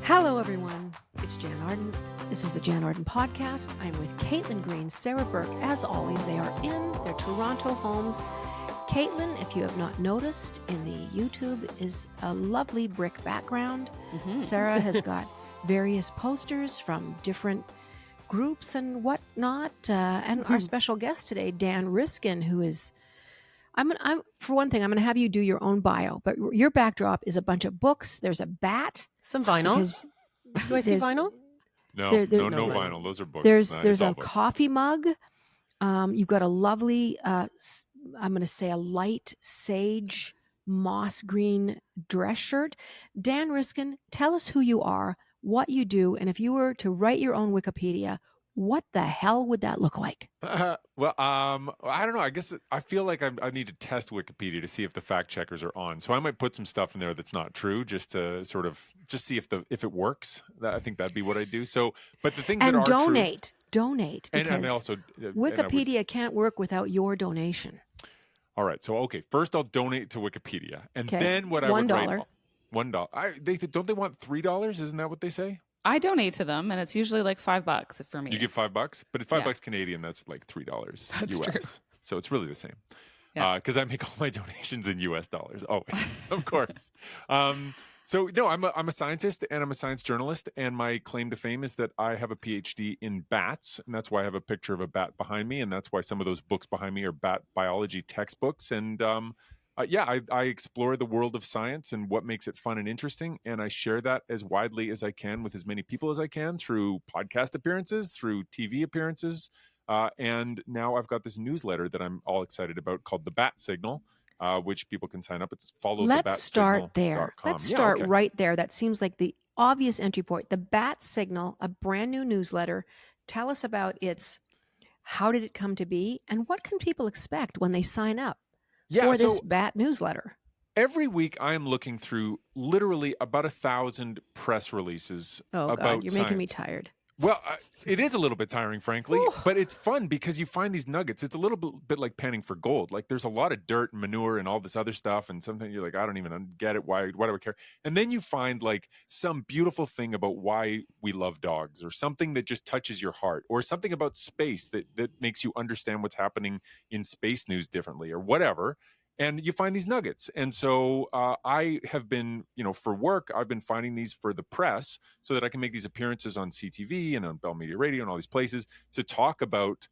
Hello, everyone. It's Jann Arden. This is the Jann Arden Podcast. I'm with Caitlin Green, Sarah Burke. As always, they are in their Toronto homes. Caitlin, if you have not noticed, in the YouTube is a lovely brick background. Mm-hmm. Sarah has got various posters from different groups and whatnot. And our special guest today, Dan Riskin, who is... I'm for one thing, I'm going to have you do your own bio, but your backdrop is a bunch of books. There's a bat. Some vinyl. Do I see vinyl? No vinyl. Those are books. There's a coffee mug. You've got a lovely, I'm going to say a light sage moss green dress shirt. Dan Riskin, tell us who you are, what you do, and if you were to write your own Wikipedia, what the hell would that look like? I don't know. I guess I feel like I need to test Wikipedia to see if the fact checkers are on. So I might put some stuff in there that's not true, just to sort of see if it works. I think that'd be what I do. So, but the things that are donate, and also Wikipedia can't work without your donation. All right. So okay, first I'll donate to Wikipedia, and then what I would write. $1. Don't they want $3? Isn't that what they say? I donate to them, and it's usually like $5 for me. You give $5, but at $5 Canadian, that's like $3 that's US. True. So it's really the same. Yeah. Because I make all my donations in US dollars. Oh, of course. So no, I'm a scientist and I'm a science journalist, and my claim to fame is that I have a PhD in bats, and that's why I have a picture of a bat behind me, and that's why some of those books behind me are bat biology textbooks. And I explore the world of science and what makes it fun and interesting, and I share that as widely as I can with as many people as I can through podcast appearances, through TV appearances, and now I've got this newsletter that I'm all excited about called The Bat Signal, which people can sign up. It's Let's start there. Let's start right there. That seems like the obvious entry point. The Bat Signal, a brand new newsletter. Tell us about how did it come to be, and what can people expect when they sign up? For this bat newsletter. Every week I am looking through literally about 1,000 press releases about God, you're science. Making me tired. Well, it is a little bit tiring, frankly, but it's fun because you find these nuggets. It's a little bit like panning for gold. Like there's a lot of dirt and manure and all this other stuff, and sometimes you're like, I don't even get it. Why do I care? And then you find like some beautiful thing about why we love dogs, or something that just touches your heart, or something about space that makes you understand what's happening in space news differently, or whatever. And you find these nuggets. And so I have been, for work, I've been finding these for the press so that I can make these appearances on CTV and on Bell Media Radio and all these places to talk about,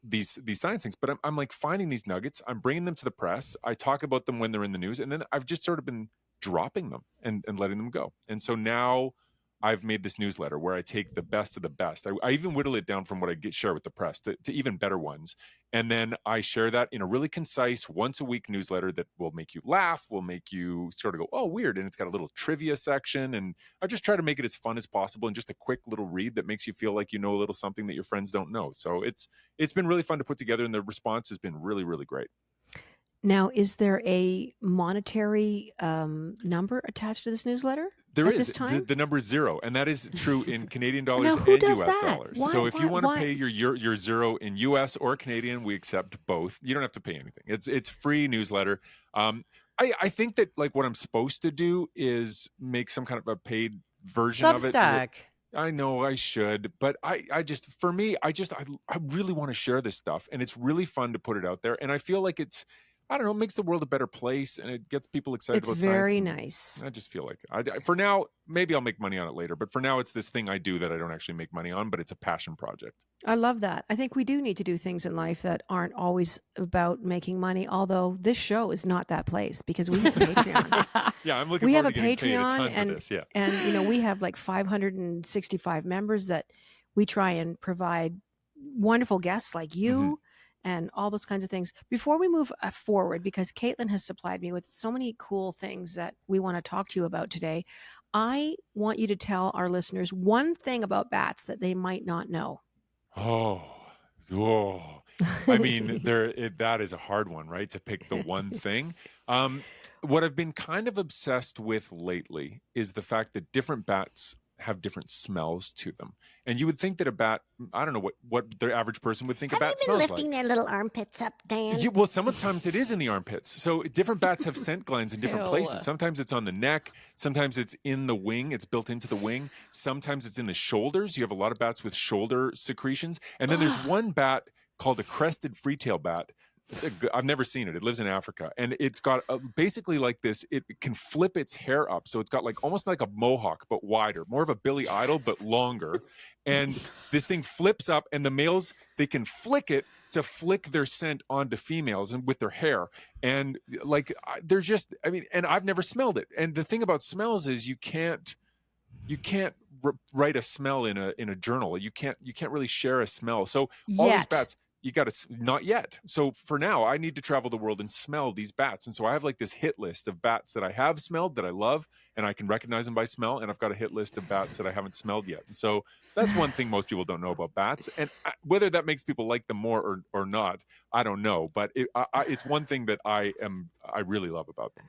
these science things. But I'm like finding these nuggets. I'm bringing them to the press. I talk about them when they're in the news. And then I've just sort of been dropping them and letting them go. And so now I've made this newsletter where I take the best of the best. I even whittle it down from what I share with the press to even better ones. And then I share that in a really concise once-a-week newsletter that will make you laugh, will make you sort of go, oh, weird. And it's got a little trivia section. And I just try to make it as fun as possible and just a quick little read that makes you feel like you know a little something that your friends don't know. So it's been really fun to put together, and the response has been really, really great. Now, is there a monetary number attached to this newsletter? There is. This time? The number is 0, and that is true in Canadian dollars now, who and does US that? dollars. Why, so if you want to why? pay your 0 in US or Canadian, we accept both. You don't have to pay anything. It's free newsletter. I think that like what I'm supposed to do is make some kind of a paid version of it. Substack. I know I should, but I just, for me, I really want to share this stuff, and it's really fun to put it out there. And I feel like it's, I don't know, it makes the world a better place, and it gets people excited about science. It's very nice. I just feel like, for now, maybe I'll make money on it later, but for now, it's this thing I do that I don't actually make money on, but it's a passion project. I love that. I think we do need to do things in life that aren't always about making money, although this show is not that place because we have a Patreon. Yeah, I'm looking forward to getting paid a ton and, for this. Yeah. And, we have like 565 members that we try and provide wonderful guests like you. Mm-hmm. And all those kinds of things. Before we move forward, because Caitlin has supplied me with so many cool things that we want to talk to you about today, I want you to tell our listeners one thing about bats that they might not know. Oh. I mean, that is a hard one, right? To pick the one thing. What I've been kind of obsessed with lately is the fact that different bats have different smells to them. And you would think that a bat, I don't know what the average person would think a bat smells like. Have you been lifting their little armpits up, Dan? Well, sometimes it is in the armpits. So different bats have scent glands in different places. Sometimes it's on the neck. Sometimes it's in the wing. It's built into the wing. Sometimes it's in the shoulders. You have a lot of bats with shoulder secretions. And then there's one bat called a crested freetail bat. I've never seen it. It lives in Africa, and it's got basically like this. It can flip its hair up, so it's got like almost like a mohawk but wider, more of a Billy Idol but longer. And this thing flips up, and the males, they can flick it to flick their scent onto females and with their hair. And like there's just, I mean, and I've never smelled it. And the thing about smells is you can't write a smell in a journal. You can't really share a smell. So all these bats. You got to, not yet. So for now, I need to travel the world and smell these bats. And so I have like this hit list of bats that I have smelled that I love, and I can recognize them by smell. And I've got a hit list of bats that I haven't smelled yet. And so that's one thing most people don't know about bats. And whether that makes people like them more or not, I don't know. But it's one thing that I really love about them.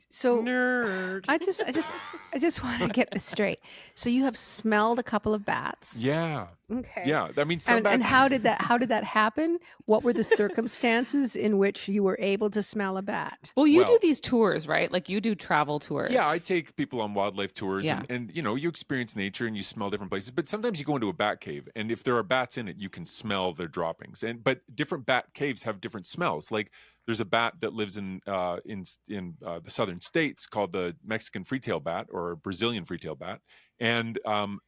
So nerd. I just want to get this straight. So you have smelled a couple of bats. Yeah. Okay. Yeah. I mean, some bats. And how did that happen? What were the circumstances in which you were able to smell a bat? Well, you do these tours, right? Like you do travel tours. Yeah, I take people on wildlife tours, Yeah. and you know, you experience nature and you smell different places. But sometimes you go into a bat cave, and if there are bats in it, you can smell their droppings. But different bat caves have different smells. Like there's a bat that lives in the southern states called the Mexican freetail bat or Brazilian freetail bat. And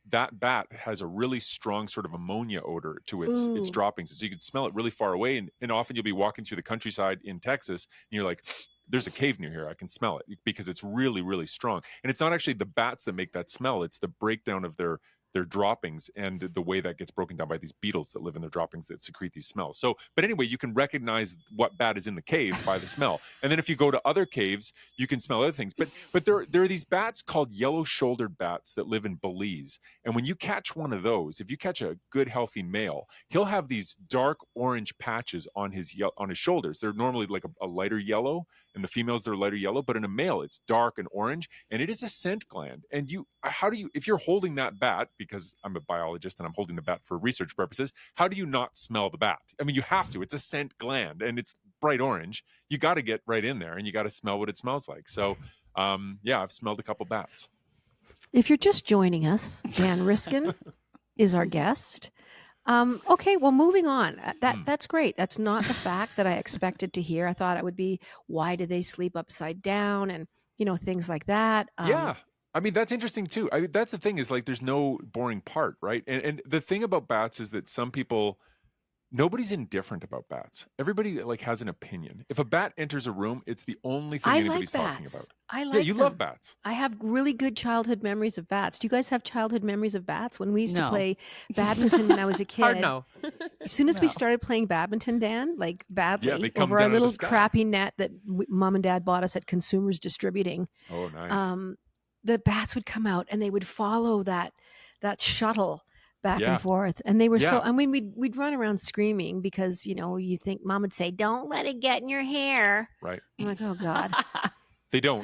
that bat has a really strong sort of ammonia odor to its droppings. So you can smell it really far away. And often you'll be walking through the countryside in Texas and you're like, there's a cave near here. I can smell it because it's really, really strong. And it's not actually the bats that make that smell. It's the breakdown of their droppings and the way that gets broken down by these beetles that live in their droppings that secrete these smells. So, but anyway, you can recognize what bat is in the cave by the smell. And then if you go to other caves, you can smell other things. But there are these bats called yellow-shouldered bats that live in Belize. And when you catch one of those, if you catch a good, healthy male, he'll have these dark orange patches on his shoulders. They're normally like a lighter yellow, and the females, they're lighter yellow. But in a male, it's dark and orange, and it is a scent gland. And if you're holding that bat, because I'm a biologist and I'm holding the bat for research purposes, how do you not smell the bat? I mean, you have to. It's a scent gland and it's bright orange. You got to get right in there and you got to smell what it smells like. So, I've smelled a couple bats. If you're just joining us, Dan Riskin is our guest. Okay, well, moving on. That's great. That's not the fact that I expected to hear. I thought it would be, why do they sleep upside down and, things like that. Yeah. I mean, that's interesting too. That's the thing is like, there's no boring part, right? And the thing about bats is that nobody's indifferent about bats. Everybody like has an opinion. If a bat enters a room, it's the only thing anybody's talking about. I like Yeah, you them. love bats. I have really good childhood memories of bats. Do you guys have childhood memories of bats? When we used to play badminton when I was a kid. Hard no. As soon as we started playing badminton, Dan, like badly, they come over down our out of little the sky. crappy net that mom and dad bought us at Consumers Distributing. Oh, nice. The bats would come out and they would follow that shuttle back and forth. And they were we'd run around screaming because, you think mom would say, don't let it get in your hair. Right. I'm like, oh God. They don't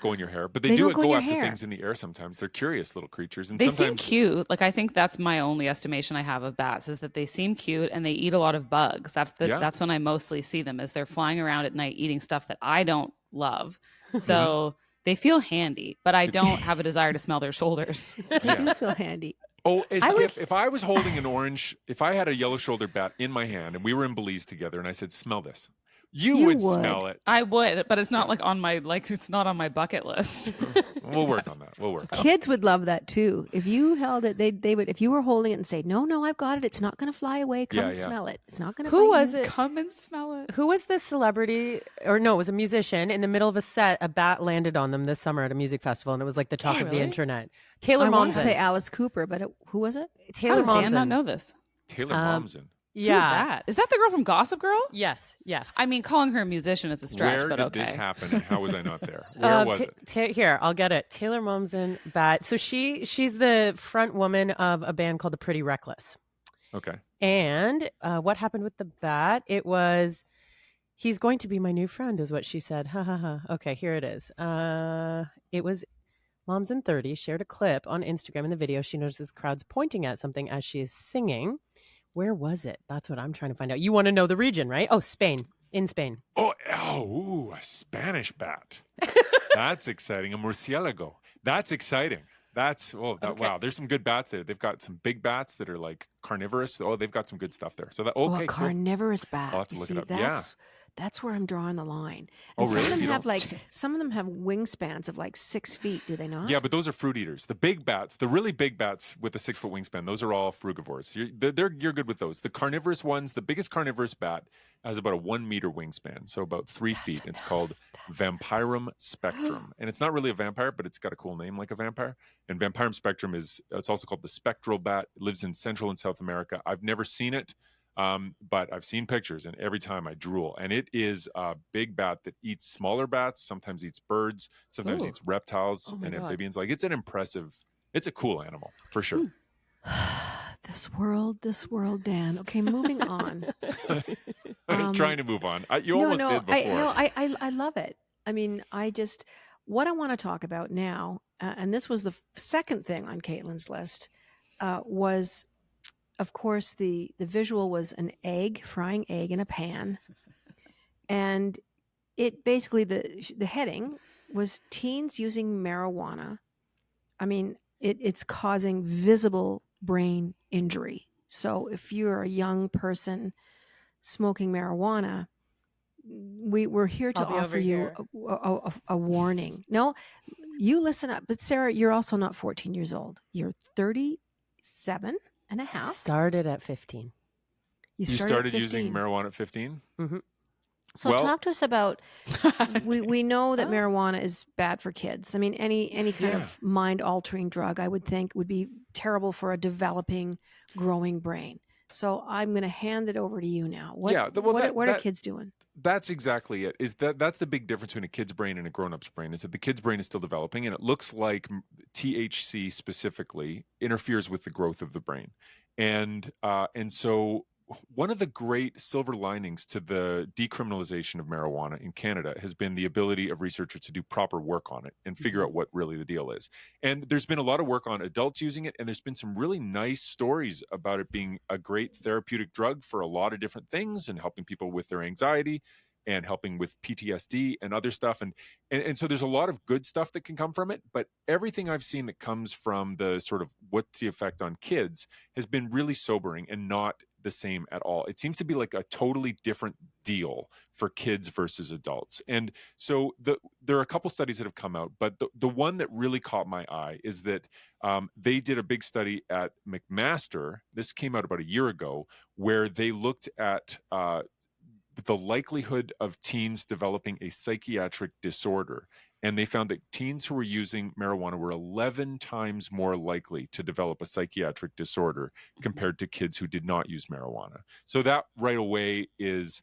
go in your hair, but they do go after things in the air sometimes. They're curious little creatures. And they sometimes seem cute. Like, I think that's my only estimation I have of bats is that they seem cute and they eat a lot of bugs. That's when I mostly see them, is they're flying around at night eating stuff that I don't love. So they feel handy, but I don't have a desire to smell their shoulders. They do feel handy. Oh, if I was holding if I had a yellow-shouldered bat in my hand and we were in Belize together and I said, smell this, you would smell it. I would, but it's not like it's not on my bucket list. We'll work on that. We'll work on it. Kids would love that too. If you held it, they would, if you were holding it and say, no, I've got it. It's not going to fly away. Come and smell it. It's not going to Who was you. it? Come and smell it. Who was the celebrity, or no, it was a musician. In the middle of a set, a bat landed on them this summer at a music festival, and it was like the talk of the internet. Taylor I want to Momsen. say Alice Cooper, but who was it? Taylor How does Dan Momsen. not know this? Taylor Momsen. Yeah. Who's that? Is that the girl from Gossip Girl? Yes. I mean, calling her a musician is a stretch, Where but did okay. this happen and how was I not there? Where was it? Here, I'll get it. Taylor Momsen, bat. So she's the front woman of a band called The Pretty Reckless. Okay. And what happened with the bat? It was, he's going to be my new friend, is what she said. Ha ha ha. Okay, here it is. It was Mom's in 30, shared a clip on Instagram. In the video, she notices crowds pointing at something as she is singing. Where was it? That's what I'm trying to find out. You want to know the region, right? Oh, Spain. In Spain. Ooh, a Spanish bat. That's exciting. A murciélago. That's exciting. Wow. There's some good bats there. They've got some big bats that are like carnivorous. Oh, they've got some good stuff there. So a carnivorous bat. I'll have to look it up. That's where I'm drawing the line. And some really? Some of them have wingspans of like 6 feet. Do they not? Yeah, but those are fruit eaters. The big bats, the really big bats with the 6-foot wingspan, those are all frugivores. You're good with those. The carnivorous ones, the biggest carnivorous bat has about a 1 meter wingspan, so about 3 feet. It's called Vampirum spectrum, and it's not really a vampire, but it's got a cool name like a vampire. And Vampirum spectrum it's also called the spectral bat. It lives in Central and South America. I've never seen it. But I've seen pictures, and every time I drool. And it is a big bat that eats smaller bats, sometimes eats birds, sometimes eats reptiles and amphibians. Like, it's a cool animal for sure. This world, Dan. Okay, moving on. I'm trying to move on. You almost did before. I love it. I mean, what I want to talk about now, and this was the second thing on Caitlin's list, was, of course, the visual was an frying egg in a pan. And it basically, the heading was teens using marijuana. I mean, it's causing visible brain injury. So if you're a young person smoking marijuana, we're here to offer you a warning. No, you listen up. But Sarah, you're also not 14 years old. You're 37 and a half. Started at 15. You started using marijuana at 15? Mm-hmm. So talk to us about, we know that marijuana is bad for kids. I mean, any kind of mind-altering drug, I would think, would be terrible for a developing, growing brain. So I'm going to hand it over to you now. What are kids doing? That's exactly it. That's the big difference between a kid's brain and a grown-up's brain, is that the kid's brain is still developing, and it looks like THC specifically interferes with the growth of the brain. And so one of the great silver linings to the decriminalization of marijuana in Canada has been the ability of researchers to do proper work on it and figure out what really the deal is. And there's been a lot of work on adults using it, and there's been some really nice stories about it being a great therapeutic drug for a lot of different things, and helping people with their anxiety and helping with PTSD and other stuff. And so there's a lot of good stuff that can come from it, but everything I've seen that comes from the sort of what's the effect on kids has been really sobering and not the same at all. It seems to be like a totally different deal for kids versus adults. And so there are a couple studies that have come out, but the one that really caught my eye is that they did a big study at McMaster. This came out about a year ago, where they looked at the likelihood of teens developing a psychiatric disorder. And they found that teens who were using marijuana were 11 times more likely to develop a psychiatric disorder compared to kids who did not use marijuana. So that right away is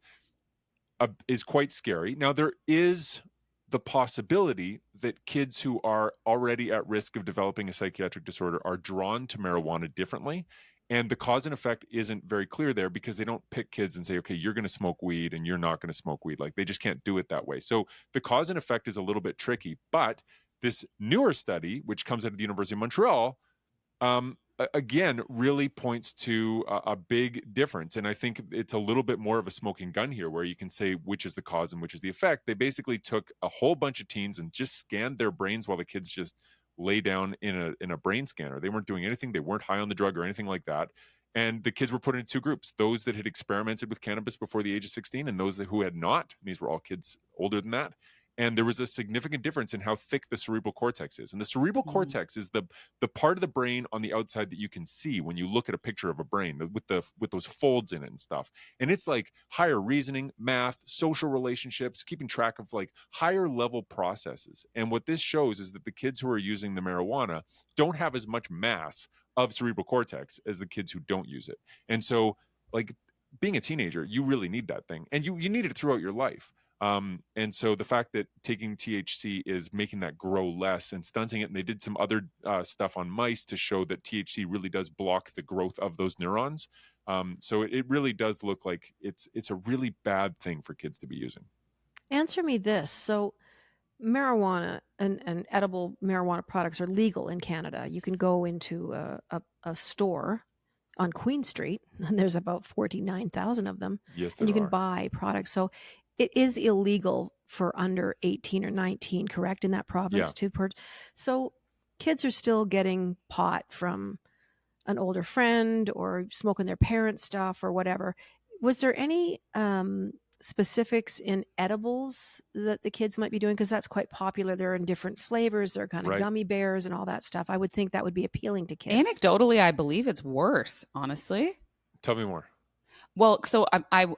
quite scary. Now, there is the possibility that kids who are already at risk of developing a psychiatric disorder are drawn to marijuana differently. And the cause and effect isn't very clear there, because they don't pick kids and say, okay, you're going to smoke weed and you're not going to smoke weed. Like, they just can't do it that way. So the cause and effect is a little bit tricky. But this newer study, which comes out of the University of Montreal, again, really points to a big difference. And I think it's a little bit more of a smoking gun here, where you can say which is the cause and which is the effect. They basically took a whole bunch of teens and just scanned their brains while the kids just lay down in a brain scanner. They weren't doing anything. They weren't high on the drug or anything like that. And the kids were put into two groups: those that had experimented with cannabis before the age of 16 and those who had not. And these were all kids older than that. And there was a significant difference in how thick the cerebral cortex is. And the cerebral cortex is the part of the brain on the outside that you can see when you look at a picture of a brain with those folds in it and stuff. And it's like higher reasoning, math, social relationships, keeping track of like higher level processes. And what this shows is that the kids who are using the marijuana don't have as much mass of cerebral cortex as the kids who don't use it. And so, like, being a teenager, you really need that thing. And you need it throughout your life. And so the fact that taking THC is making that grow less and stunting it, and they did some other stuff on mice to show that THC really does block the growth of those neurons. So it really does look like it's a really bad thing for kids to be using. Answer me this. So marijuana and edible marijuana products are legal in Canada. You can go into a store on Queen Street, and there's about 49,000 of them, Yes, and there you can are. buy products. So it is illegal for under 18 or 19, correct, in that province Yeah. So kids are still getting pot from an older friend or smoking their parents' stuff or whatever. Was there any specifics in edibles that the kids might be doing? Because that's quite popular. They're in different flavors. They're kind of Right. gummy bears and all that stuff. I would think that would be appealing to kids. Anecdotally, I believe it's worse, honestly. Tell me more. Well, so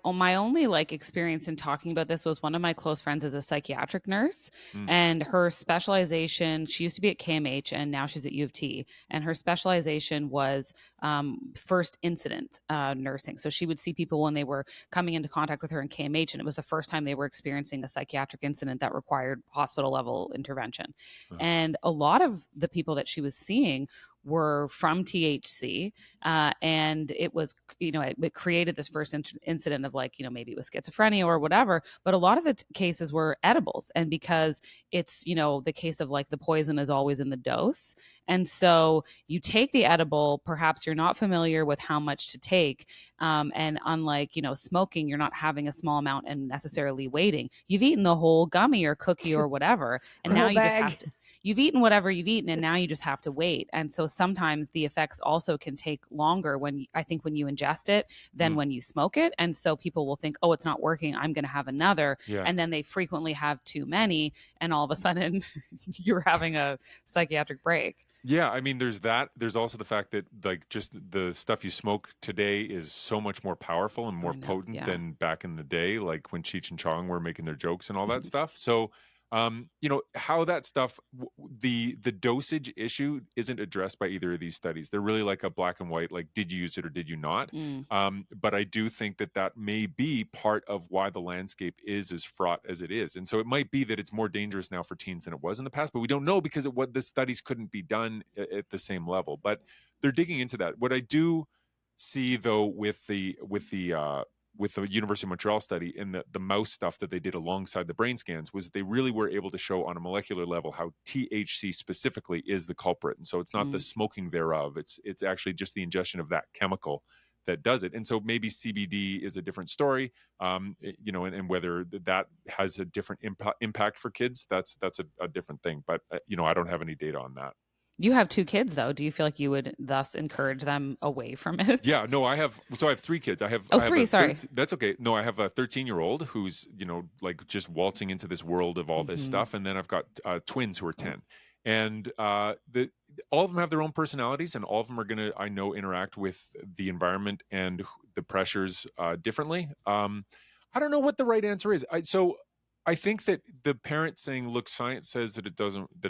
my only like experience in talking about this was one of my close friends is a psychiatric nurse, and her specialization, she used to be at KMH and now she's at U of T, and her specialization was first incident nursing. So she would see people when they were coming into contact with her in KMH, and it was the first time they were experiencing a psychiatric incident that required hospital level intervention. And a lot of the people that she was seeing were from THC, and it was, it created this first incident of like, maybe it was schizophrenia or whatever, but a lot of the cases were edibles. And because it's, the case of like the poison is always in the dose. And so you take the edible, perhaps you're not familiar with how much to take. And unlike, smoking, you're not having a small amount and necessarily waiting. You've eaten the whole gummy or cookie or whatever. And now you just have to, you've eaten whatever you've eaten, and now you just have to wait. And so sometimes the effects also can take longer when you ingest it than when you smoke it. And so people will think, oh, it's not working, I'm going to have another. Yeah. And then they frequently have too many. And all of a sudden you're having a psychiatric break. Yeah, I mean, there's that. There's also the fact that like just the stuff you smoke today is so much more powerful and more potent than back in the day, like when Cheech and Chong were making their jokes and all that stuff. So, how that stuff, the dosage issue isn't addressed by either of these studies. They're really like a black and white, like did you use it or did you not? But I do think that may be part of why the landscape is as fraught as it is. And so it might be that it's more dangerous now for teens than it was in the past, but we don't know because the studies couldn't be done at the same level. But they're digging into that. What I do see though with the University of Montreal study and the mouse stuff that they did alongside the brain scans was that they really were able to show on a molecular level how THC specifically is the culprit. And so it's not the smoking thereof. It's actually just the ingestion of that chemical that does it. And so maybe CBD is a different story, and whether that has a different impact for kids, that's a different thing. But, I don't have any data on that. You have 2 kids, though. Do you feel like you would thus encourage them away from it? Yeah, no, I have 3 kids. I have 3, sorry. That's okay. No, I have a 13-year-old who's, like just waltzing into this world of all this stuff. And then I've got twins who are 10. And all of them have their own personalities, and all of them are going to, I know, interact with the environment and the pressures differently. I don't know what the right answer is. So I think that the parent saying, look, science says that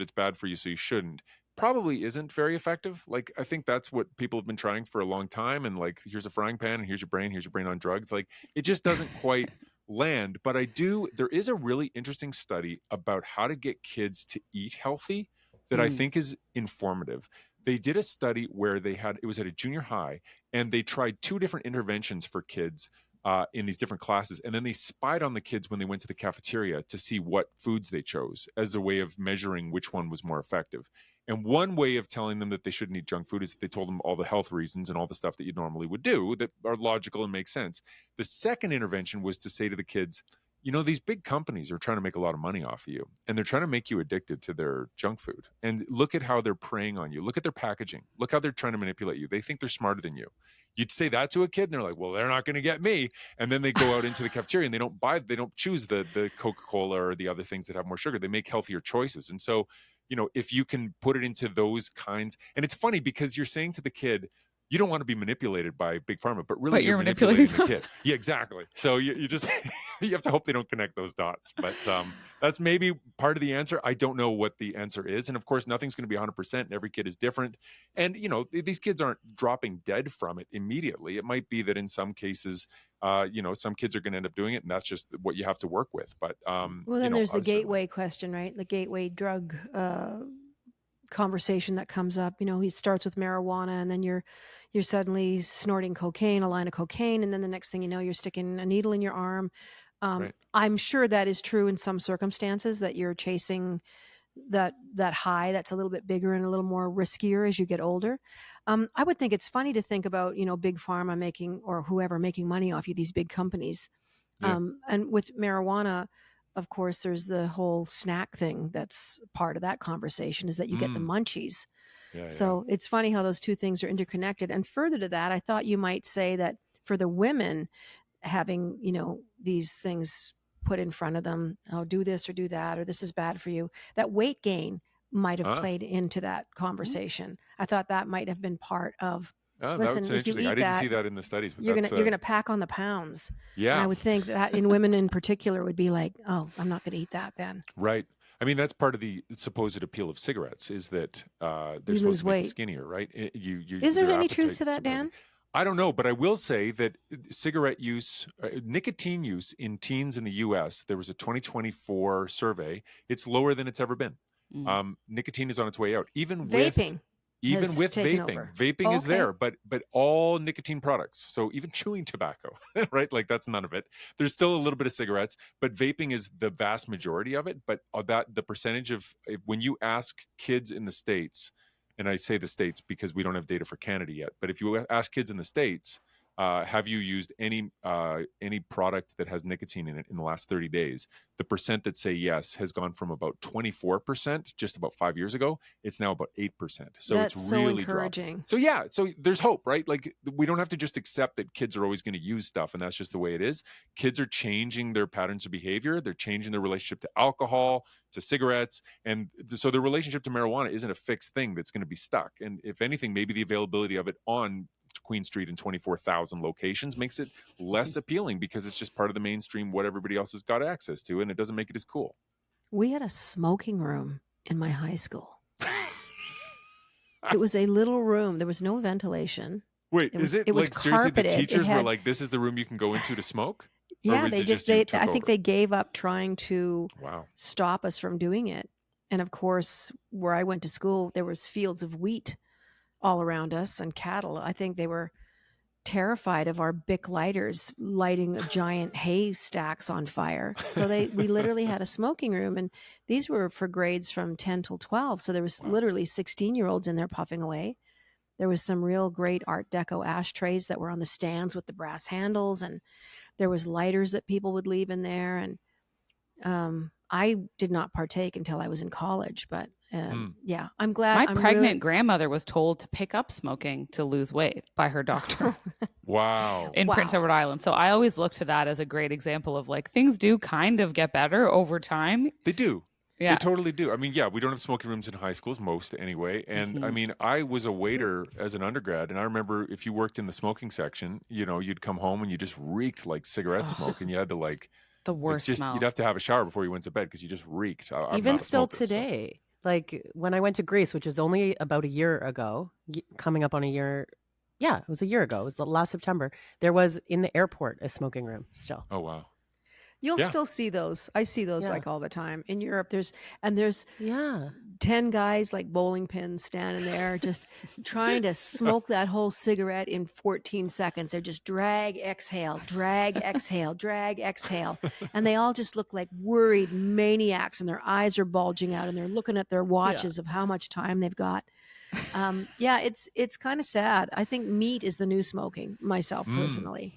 it's bad for you, so you shouldn't, probably isn't very effective. Like, I think that's what people have been trying for a long time. And like, here's a frying pan and here's your brain on drugs. Like, it just doesn't quite land. But there is a really interesting study about how to get kids to eat healthy that I think is informative. They did a study where it was at a junior high, and they tried 2 different interventions for kids in these different classes. And then they spied on the kids when they went to the cafeteria to see what foods they chose as a way of measuring which one was more effective. And one way of telling them that they shouldn't eat junk food is that they told them all the health reasons and all the stuff that you normally would do that are logical and make sense. The second intervention was to say to the kids, these big companies are trying to make a lot of money off of you, and they're trying to make you addicted to their junk food. And look at how they're preying on you. Look at their packaging. Look how they're trying to manipulate you. They think they're smarter than you. You'd say that to a kid, and they're like, well, they're not going to get me. And then they go out into the cafeteria and they don't choose the Coca-Cola or the other things that have more sugar. They make healthier choices. And so, if you can put it into those kinds, and it's funny because you're saying to the kid, you don't want to be manipulated by Big Pharma, but really you're manipulating the kid. Yeah, exactly. So you just, you have to hope they don't connect those dots. But that's maybe part of the answer. I don't know what the answer is. And of course, nothing's going to be 100%, and every kid is different. And, these kids aren't dropping dead from it immediately. It might be that in some cases, some kids are going to end up doing it, and that's just what you have to work with. But well, then there's the gateway question, right? The gateway drug conversation that comes up. He starts with marijuana, and then you're suddenly snorting cocaine, a line of cocaine, and then the next thing you know, you're sticking a needle in your arm. Right. I'm sure that is true in some circumstances, that you're chasing that high that's a little bit bigger and a little more riskier as you get older. I would think it's funny to think about, big pharma making, or whoever making money off you, these big companies. Yeah. And with marijuana, of course, there's the whole snack thing that's part of that conversation, is that you get the munchies. Yeah. So it's funny how those two things are interconnected. And further to that, I thought you might say that for the women, having, these things put in front of them, oh, do this or do that, or this is bad for you, that weight gain might have played into that conversation. I thought that might have been part of, Oh, listen, that's if you interesting. eat I didn't that, see that in the studies, but you're that's gonna pack on the pounds. And I yeah, would think that in women in particular would be like, oh, I'm not gonna eat that then. right. I mean, that's part of the supposed appeal of cigarettes, is that they're You supposed lose to make you weight. skinnier, right? Is there your any truth appetite to that, surprising. Dan? I don't know, but I will say that cigarette use, nicotine use in teens in the U.S., there was a 2024 survey. It's lower than it's ever been. Nicotine is on its way out. Vaping has taken vaping, over. vaping is Okay. there, but all nicotine products. So even chewing tobacco, right? Like that's none of it. There's still a little bit of cigarettes, but vaping is the vast majority of it. But that the percentage of, when you ask kids in the States, and I say the States because we don't have data for Canada yet, but if you ask kids in the States, have you used any product that has nicotine in it in the last 30 days? The percent that say yes has gone from about 24% just about 5 years ago. It's now about 8%. So That's it's so really encouraging. dropped. So yeah, so there's hope, right? Like we don't have to just accept that kids are always going to use stuff and that's just the way it is. Kids are changing their patterns of behavior. They're changing their relationship to alcohol, to cigarettes. And so the relationship to marijuana isn't a fixed thing that's going to be stuck. And if anything, maybe the availability of it on Queen Street in 24,000 locations makes it less appealing because it's just part of the mainstream, what everybody else has got access to, and it doesn't make it as cool. We had a smoking room in my high school. It was a little room. There was no ventilation. Wait, it was like seriously the carpeted. teachers were like, this is the room you can go into to smoke? Yeah, or they just I you took think over? they gave up trying to Wow. stop us from doing it. And of course, where I went to school, there was fields of wheat all around us and cattle. I think they were terrified of our Bic lighters lighting giant hay stacks on fire. So we literally had a smoking room, and these were for grades from 10 till 12. So there was literally 16-year-olds in there puffing away. There was some real great Art Deco ashtrays that were on the stands with the brass handles, and there was lighters that people would leave in there. And I did not partake until I was in college, but yeah, I'm glad. My pregnant grandmother was told to pick up smoking to lose weight by her doctor. Wow. In Prince Edward Island. So I always look to that as a great example of like things do kind of get better over time. They do. Yeah. They totally do. I mean, yeah, we don't have smoking rooms in high schools, most anyway. And I mean, I was a waiter as an undergrad, and I remember if you worked in the smoking section, you'd come home and you just reeked like cigarette smoke, and you had to like the worst smell. You'd have to have a shower before you went to bed because you just reeked. I'm Even not a still smoker, today, like when I went to Greece, which is only about a year ago, coming up on a year. Yeah, it was a year ago. It was the last September. There was in the airport a smoking room still. Oh, wow. You'll still see those. I see those like all the time in Europe. There's 10 guys like bowling pins standing there just trying to smoke that whole cigarette in 14 seconds. They're just drag, exhale, drag, exhale, drag, exhale. And they all just look like worried maniacs, and their eyes are bulging out, and they're looking at their watches of how much time they've got. It's kind of sad. I think meat is the new smoking, myself personally.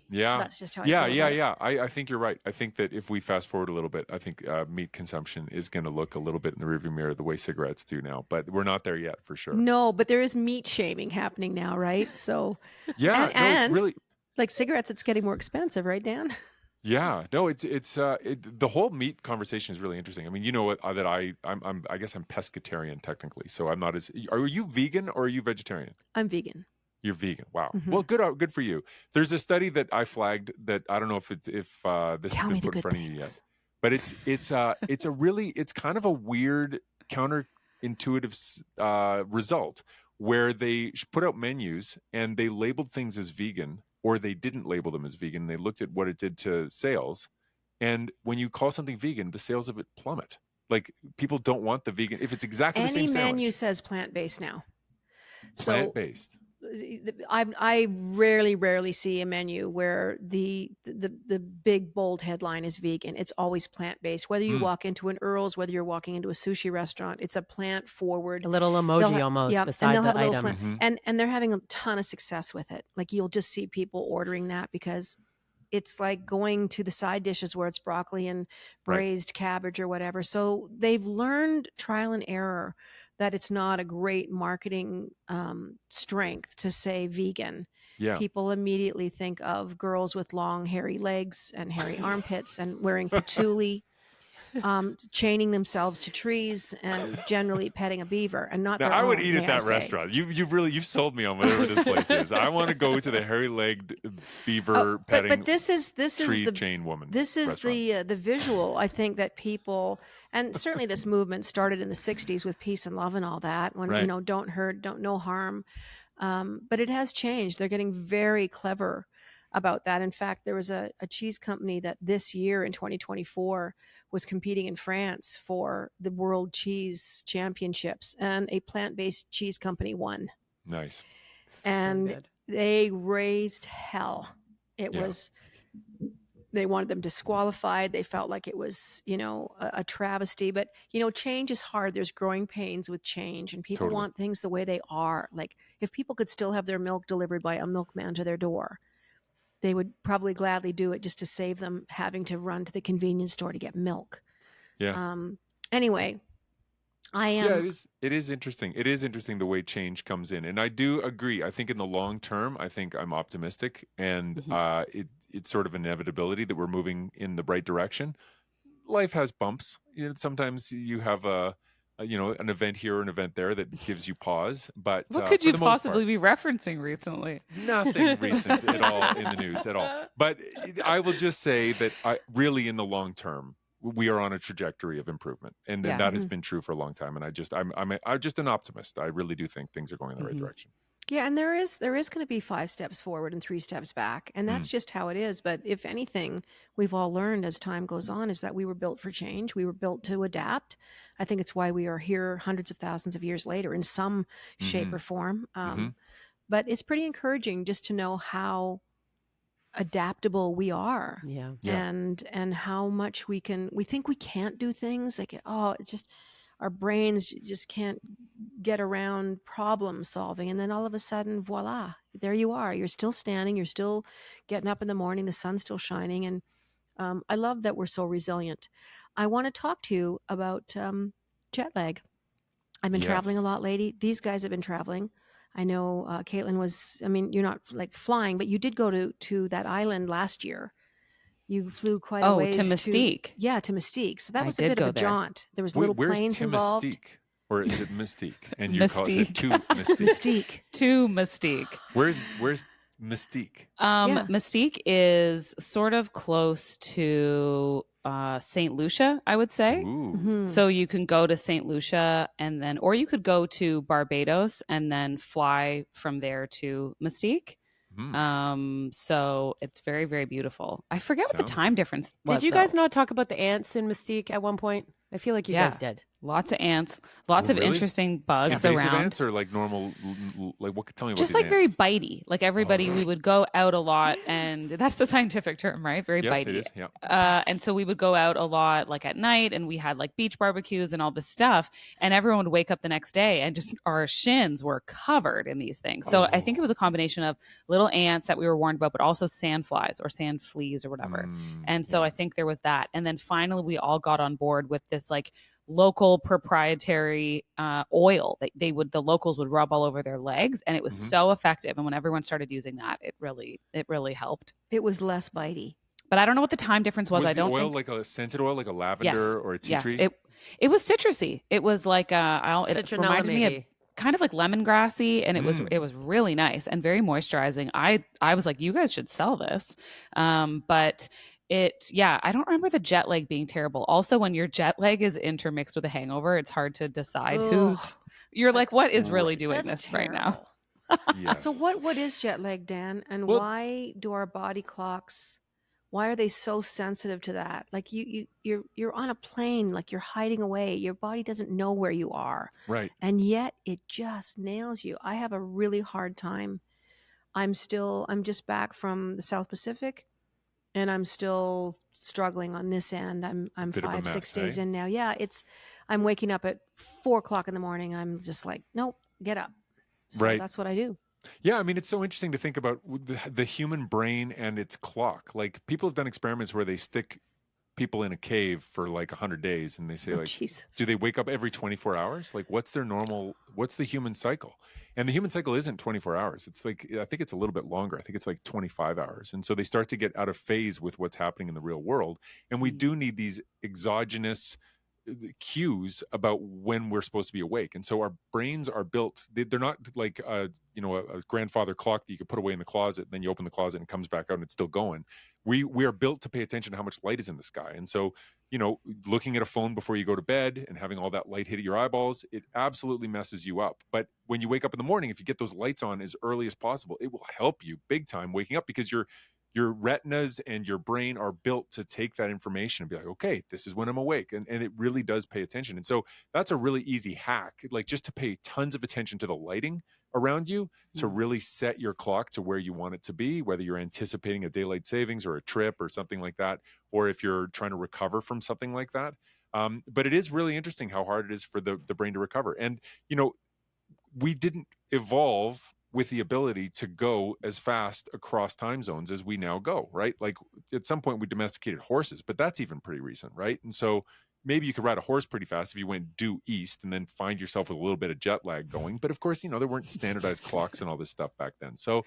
Yeah. That's just how I feel about it. Yeah. I think you're right. I think that if we fast forward a little bit, I think meat consumption is going to look a little bit in the rearview mirror the way cigarettes do now, but we're not there yet for sure. No, but there is meat shaming happening now, right? So yeah, and it's really like cigarettes, it's getting more expensive, right, Dan? Yeah, no, the whole meat conversation is really interesting. I mean, you know what, that I guess I'm pescatarian technically, so I'm not as. Are you vegan or are you vegetarian? I'm vegan. You're vegan. Wow. Well, good for you. There's a study that I flagged that I don't know if this has been put in front of you yet, but it's kind of a weird counterintuitive result where they put out menus and they labeled things as vegan, or they didn't label them as vegan. They looked at what it did to sales, and when you call something vegan, the sales of it plummet. Like people don't want the vegan if it's exactly the same Any sandwich. menu says plant-based now. Plant-based. I rarely see a menu where the big bold headline is vegan. It's always plant-based. Whether you walk into an Earl's, whether you're walking into a sushi restaurant, it's a plant forward. A little emoji almost and beside they'll the have a little item. and they're having a ton of success with it. Like you'll just see people ordering that because it's like going to the side dishes where it's broccoli and braised cabbage or whatever. So they've learned trial and error that it's not a great marketing strength to say vegan. Yeah. People immediately think of girls with long hairy legs and hairy armpits and wearing patchouli, chaining themselves to trees and generally petting a beaver and not Now, their I would own, eat may at I that say. restaurant. You've sold me on whatever this place is. I want to go to the hairy-legged beaver petting but this is tree the chain woman. This is restaurant. the visual. I think that people, and certainly this movement started in the 60s with peace and love and all that, when Right. don't hurt, no harm, but it has changed. They're getting very clever about that. In fact, there was a cheese company that this year in 2024 was competing in France for the World Cheese Championships, and a plant-based cheese company won. Nice. And they raised hell. It Yeah. was, they wanted them disqualified. They felt like it was, a travesty. But, change is hard. There's growing pains with change, and people Totally. want things the way they are. Like if people could still have their milk delivered by a milkman to their door, they would probably gladly do it just to save them having to run to the convenience store to get milk. Yeah. Anyway, I am. Yeah, it is interesting. It is interesting the way change comes in. And I do agree. I think in the long term, I think I'm optimistic, and it's sort of inevitability that we're moving in the right direction. Life has bumps. Sometimes you have an event here or an event there that gives you pause. But what could you for the most possibly part, be referencing recently? Nothing recent at all in the news at all. But I will just say that really in the long term, we are on a trajectory of improvement, and that has been true for a long time. And I'm just an optimist. I really do think things are going in the right direction. Yeah, and there is going to be 5 steps forward and 3 steps back, and that's just how it is. But if anything, we've all learned as time goes on is that we were built for change. We were built to adapt. I think it's why we are here hundreds of thousands of years later in some shape or form. But it's pretty encouraging just to know how adaptable we are. Yeah. And how much we think we can't do things like, it's just our brains just can't get around problem solving, and then all of a sudden, voila, there you are. You're still standing, you're still getting up in the morning, the sun's still shining, and I love that we're so resilient. I want to talk to you about jet lag. I've been traveling a lot lately. These guys have been traveling. I know Caitlin was, you're not like flying, but you did go to that island last year. You flew quite a ways to Mystique. To Mystique. So that was a did bit of a go there. jaunt. There was little planes involved. Mystique? Or is it Mystique? And you call it to Mystique. Mystique. To Mystique. Where's Mystique? Mystique is sort of close to St. Lucia, I would say. So you can go to St. Lucia or you could go to Barbados and then fly from there to Mystique. So it's very, very beautiful. I forget what the time difference was. Did you guys not talk about the ants in Mystique at one point? I feel like you guys did. Lots of ants, lots of interesting bugs Invasive around. ants or like normal, like what? Tell me about just like very bitey. Like everybody, we would go out a lot, and that's the scientific term, right? Very bitey. It is. Yeah. And so we would go out a lot, like at night, and we had like beach barbecues and all this stuff. And everyone would wake up the next day, and just our shins were covered in these things. So I think it was a combination of little ants that we were warned about, but also sandflies or sand fleas or whatever. And so I think there was that. And then finally, we all got on board with this like local proprietary oil that the locals would rub all over their legs, and it was so effective. And when everyone started using that, it really helped. It was less bitey. But I don't know what the time difference was. Was I don't the oil think like a scented oil, like a lavender or a tea tree? It was citrusy. It was like it reminded me of kind of like lemongrassy, and it was really nice and very moisturizing. I was like, you guys should sell this. But I don't remember the jet lag being terrible. Also, when your jet lag is intermixed with a hangover, it's hard to decide you're like, what is really doing this right now? So what is jet lag, Dan? And why do our body clocks Why are they so sensitive to that? Like you're on a plane, like you're hiding away. Your body doesn't know where you are. Right. And yet it just nails you. I have a really hard time. I'm just back from the South Pacific, and I'm still struggling on this end. I'm Bit of a 5, 6 mess, days hey? in now. Yeah, I'm waking up at 4 o'clock in the morning. I'm just like, nope, get up. So Right. that's what I do. Yeah, I mean, it's so interesting to think about the human brain and its clock. Like, people have done experiments where they stick people in a cave for like 100 days and they say, Oh, like, Jesus. do they wake up every 24 hours? Like, what's the human cycle? And the human cycle isn't 24 hours. It's like, I think it's a little bit longer. I think it's like 25 hours. And so they start to get out of phase with what's happening in the real world. And we do need these exogenous cues about when we're supposed to be awake. And so our brains are built, they're not like a grandfather clock that you could put away in the closet, then you open the closet and it comes back out and it's still going. We are built to pay attention to how much light is in the sky. And so, looking at a phone before you go to bed and having all that light hit your eyeballs, it absolutely messes you up. But when you wake up in the morning, if you get those lights on as early as possible, it will help you big time waking up, because your retinas and your brain are built to take that information and be like, okay, this is when I'm awake. And it really does pay attention. And so that's a really easy hack, like just to pay tons of attention to the lighting around you, to really set your clock to where you want it to be, whether you're anticipating a daylight savings or a trip or something like that, or if you're trying to recover from something like that. But it is really interesting how hard it is for the brain to recover. And, we didn't evolve with the ability to go as fast across time zones as we now go, right? Like, at some point we domesticated horses, but that's even pretty recent, right? And so maybe you could ride a horse pretty fast if you went due east and then find yourself with a little bit of jet lag going. But of course, there weren't standardized clocks and all this stuff back then. So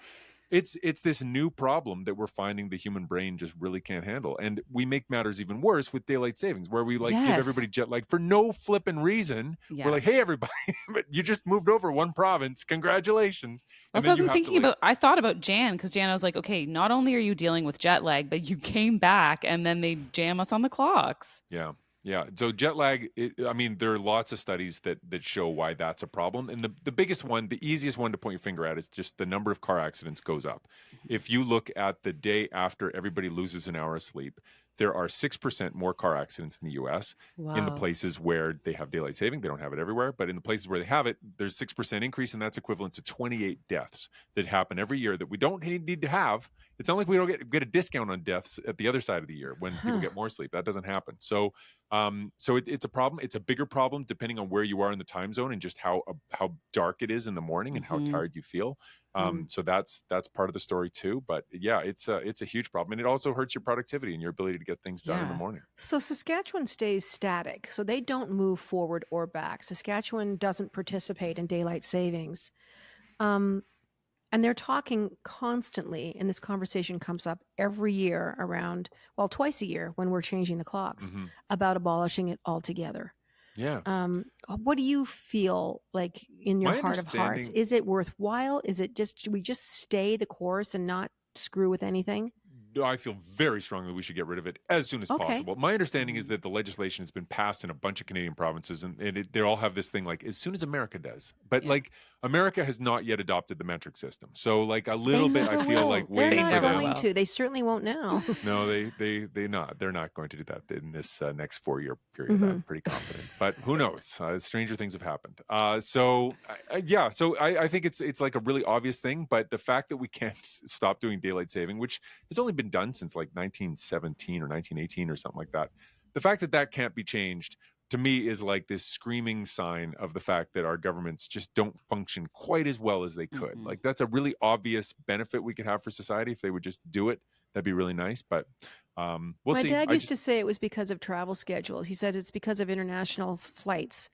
it's this new problem that we're finding the human brain just really can't handle. And we make matters even worse with daylight savings, where we give everybody jet lag for no flipping reason. Yeah. We're like, hey, everybody, but you just moved over one province. Congratulations. Also, I was thinking I thought about Jann, because Jann, I was like, okay, not only are you dealing with jet lag, but you came back and then they jam us on the clocks. Yeah. Yeah. So jet lag, there are lots of studies that show why that's a problem. And the biggest one, the easiest one to point your finger at, is just the number of car accidents goes up. If you look at the day after everybody loses an hour of sleep, there are 6% more car accidents in the US. Wow. In the places where they have daylight saving. They don't have it everywhere, but in the places where they have it, there's 6% increase, and that's equivalent to 28 deaths that happen every year that we don't need to have. It's not like we don't get a discount on deaths at the other side of the year when people get more sleep. That doesn't happen. So it's a problem. It's a bigger problem depending on where you are in the time zone and just how dark it is in the morning and how tired you feel. So that's part of the story too. But yeah, it's a huge problem, and it also hurts your productivity and your ability to get things done in the morning. So Saskatchewan stays static, so they don't move forward or back. Saskatchewan doesn't participate in daylight savings. And they're talking constantly, and this conversation comes up every year twice a year when we're changing the clocks, about abolishing it altogether. Yeah. What do you feel like in your heart of hearts? Is it worthwhile? Is it we just stay the course and not screw with anything? I feel very strongly we should get rid of it as soon as possible. My understanding is that the legislation has been passed in a bunch of Canadian provinces, and they all have this thing like, as soon as America does. But like, America has not yet adopted the metric system. So like a little bit, I feel like waiting for them. They're not going to. They certainly won't now. No, they're not going to do that in this next 4-year period. I'm pretty confident, but who knows? Stranger things have happened. So I think it's like a really obvious thing, but the fact that we can't stop doing daylight saving, which has only been done since like 1917 or 1918 or something like that, the fact that can't be changed, to me, is like this screaming sign of the fact that our governments just don't function quite as well as they could. Like, that's a really obvious benefit we could have for society if they would just do it. That'd be really nice, but we'll see. My dad used to say it was because of travel schedules. He said it's because of international flights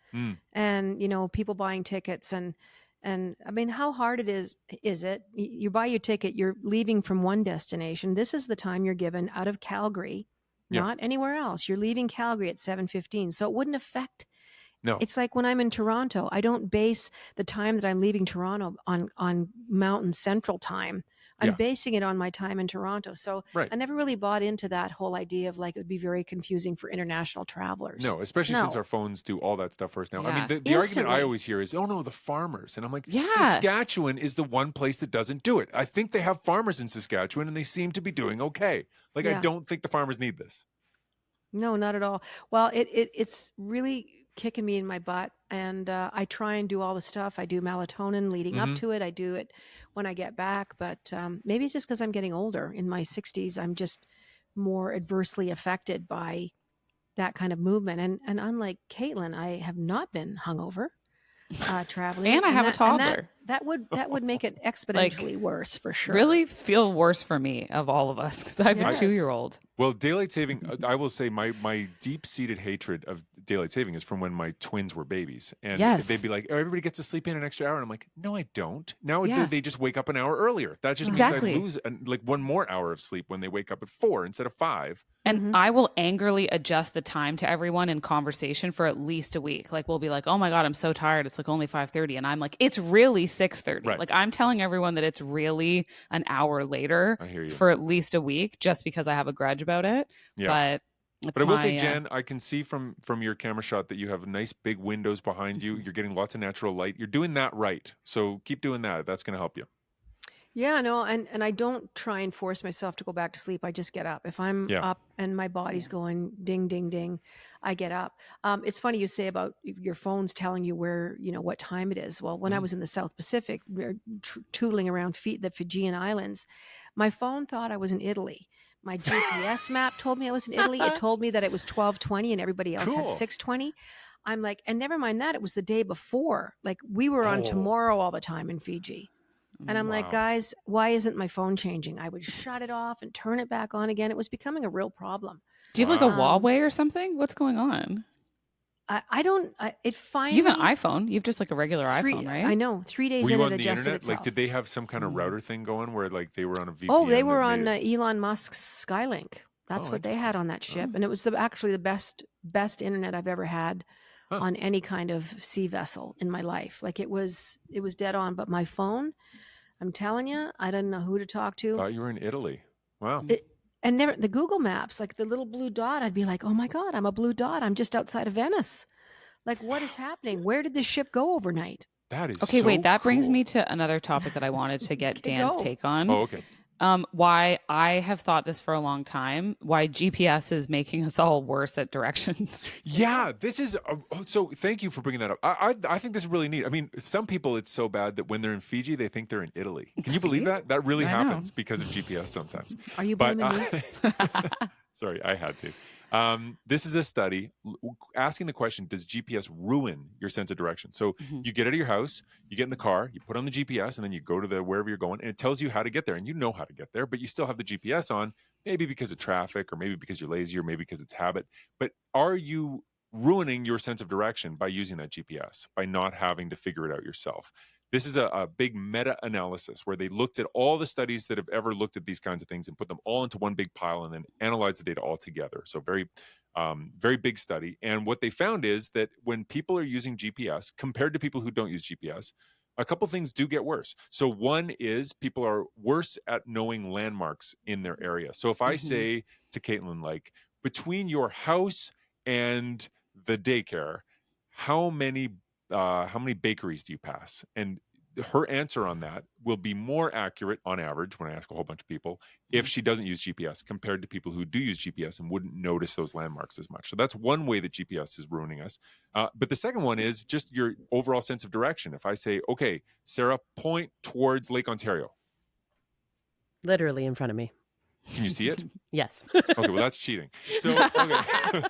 and, people buying tickets. And I mean, how hard it is it? You buy your ticket, you're leaving from one destination. This is the time you're given out of Calgary, not anywhere else. You're leaving Calgary at 7:15. So it wouldn't affect. No. It's like when I'm in Toronto, I don't base the time that I'm leaving Toronto on Mountain Central Time. I'm Yeah. basing it on my time in Toronto. So Right. I never really bought into that whole idea of like it would be very confusing for international travelers. No, especially since No. our phones do all that stuff for us now. I mean, Yeah. the argument I Instantly. always hear is, oh no, the farmers. And I'm like, Yeah. Saskatchewan is the one place that doesn't do it. I think they have farmers in Saskatchewan and they seem to be doing okay. Like, I Yeah. don't think the farmers need this. No, not at all. Well, it's really kicking me in my butt, and I try and do all the stuff. I do melatonin leading up Mhm. to it. I do it when I get back, but maybe it's just because I'm getting older. In my 60s, I'm just more adversely affected by that kind of movement. And unlike Caitlin, I have not been hungover traveling, And I have a toddler. That would make it exponentially worse for sure. Really feel worse for me of all of us because I have Yes. a 2-year-old. Well, daylight saving, I will say my deep-seated hatred of daylight saving is from when my twins were babies. And Yes. they'd be like, oh, everybody gets to sleep in an extra hour. And I'm like, no, I don't. Now Yeah. they just wake up an hour earlier. That just Exactly. means I lose like 1 more hour of sleep when they wake up at 4 instead of 5. And Mhm. I will angrily adjust the time to everyone in conversation for at least a week. Like we'll be like, "Oh my god, I'm so tired. It's like only 5:30." And I'm like, "It's really 6:30." Right. Like I'm telling everyone that it's really an hour later I hear you. for at least a week just because I have a grudge about it. Yeah. But it's But I will my, say, Jan, I can see from your camera shot that you have nice big windows behind you. You're getting lots of natural light. You're doing that right. So keep doing that. That's going to help you. Yeah, no, and I don't try and force myself to go back to sleep. I just get up. If I'm Yeah. up and my body's going ding, ding, ding, I get up. It's funny you say about your phone's telling you where, what time it is. Well, when I Mhm. was in the South Pacific, we were tootling around the Fijian Islands, my phone thought I was in Italy. My GPS map told me I was in Italy. It told me that it was 12:20 and everybody else had Cool. 6:20. I'm like, and never mind that, it was the day before. Like we were on Oh. tomorrow all the time in Fiji. And I'm like, Wow. guys, why isn't my phone changing? I would shut it off and turn it back on again. It was becoming a real problem. Do you have like a Wow. Huawei or something? What's going on? I don't, it finally. You have an iPhone. You have just like a regular three- iPhone, right? I know. 3 days Were in, you it on the adjusted internet? itself. Like, did they have some kind of Mm. router thing going where like they were on a VPN? Oh, they were that on made it- Elon Musk's Skylink. That's Oh, what they had on that ship. Oh. And it was actually the best internet I've ever had Huh. on any kind of sea vessel in my life. Like it was dead on. But my phone, I'm telling you, I didn't know who to talk to. Thought you were in Italy. Wow. And never the Google Maps, like the little blue dot, I'd be like, oh my God, I'm a blue dot. I'm just outside of Venice. Like, what is happening? Where did this ship go overnight? That is Okay, so wait, that brings cool. me to another topic that I wanted to get Okay, Dan's go. take on. Oh, okay. Why I have thought this for a long time, why GPS is making us all worse at directions. Yeah, this is so. Thank you for bringing that up. I think this is really neat. I mean, some people it's so bad that when they're in Fiji, they think they're in Italy. Can you believe See? that? That really I know. happens because of GPS sometimes. Are you But blaming me? sorry, I had to. This is a study asking the question: does GPS ruin your sense of direction? So Mhm. you get out of your house, you get in the car, you put on the GPS, and then you go to wherever you're going, and it tells you how to get there, and you know how to get there, but you still have the GPS on, maybe because of traffic, or maybe because you're lazy, or maybe because it's habit. But are you ruining your sense of direction by using that GPS, by not having to figure it out yourself? This is a big meta-analysis where they looked at all the studies that have ever looked at these kinds of things and put them all into one big pile and then analyzed the data all together. So very big study. And what they found is that when people are using GPS compared to people who don't use GPS, a couple things do get worse. So one is people are worse at knowing landmarks in their area. So if I Mhm. say to Caitlin, like, between your house and the daycare, how many bakeries do you pass? And her answer on that will be more accurate on average when I ask a whole bunch of people if she doesn't use GPS compared to people who do use GPS and wouldn't notice those landmarks as much. So that's one way that GPS is ruining us. But the second one is just your overall sense of direction. If I say, okay, Sarah, point towards Lake Ontario. Literally in front of me. Can you see it? Yes. Okay, well, that's cheating. So, okay.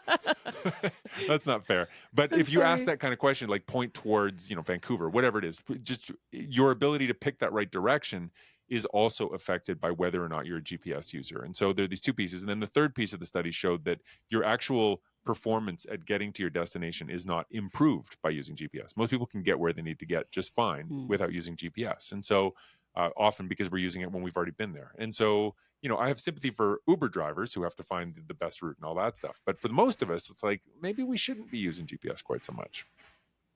That's not fair. But I'm if you ask sorry. that kind of question, like point towards, Vancouver, whatever it is, just your ability to pick that right direction is also affected by whether or not you're a GPS user. And so there are these two pieces. And then the third piece of the study showed that your actual performance at getting to your destination is not improved by using GPS. Most people can get where they need to get just fine without using GPS. And so often because we're using it when we've already been there. And so, I have sympathy for Uber drivers who have to find the best route and all that stuff. But for the most of us, it's like, maybe we shouldn't be using GPS quite so much.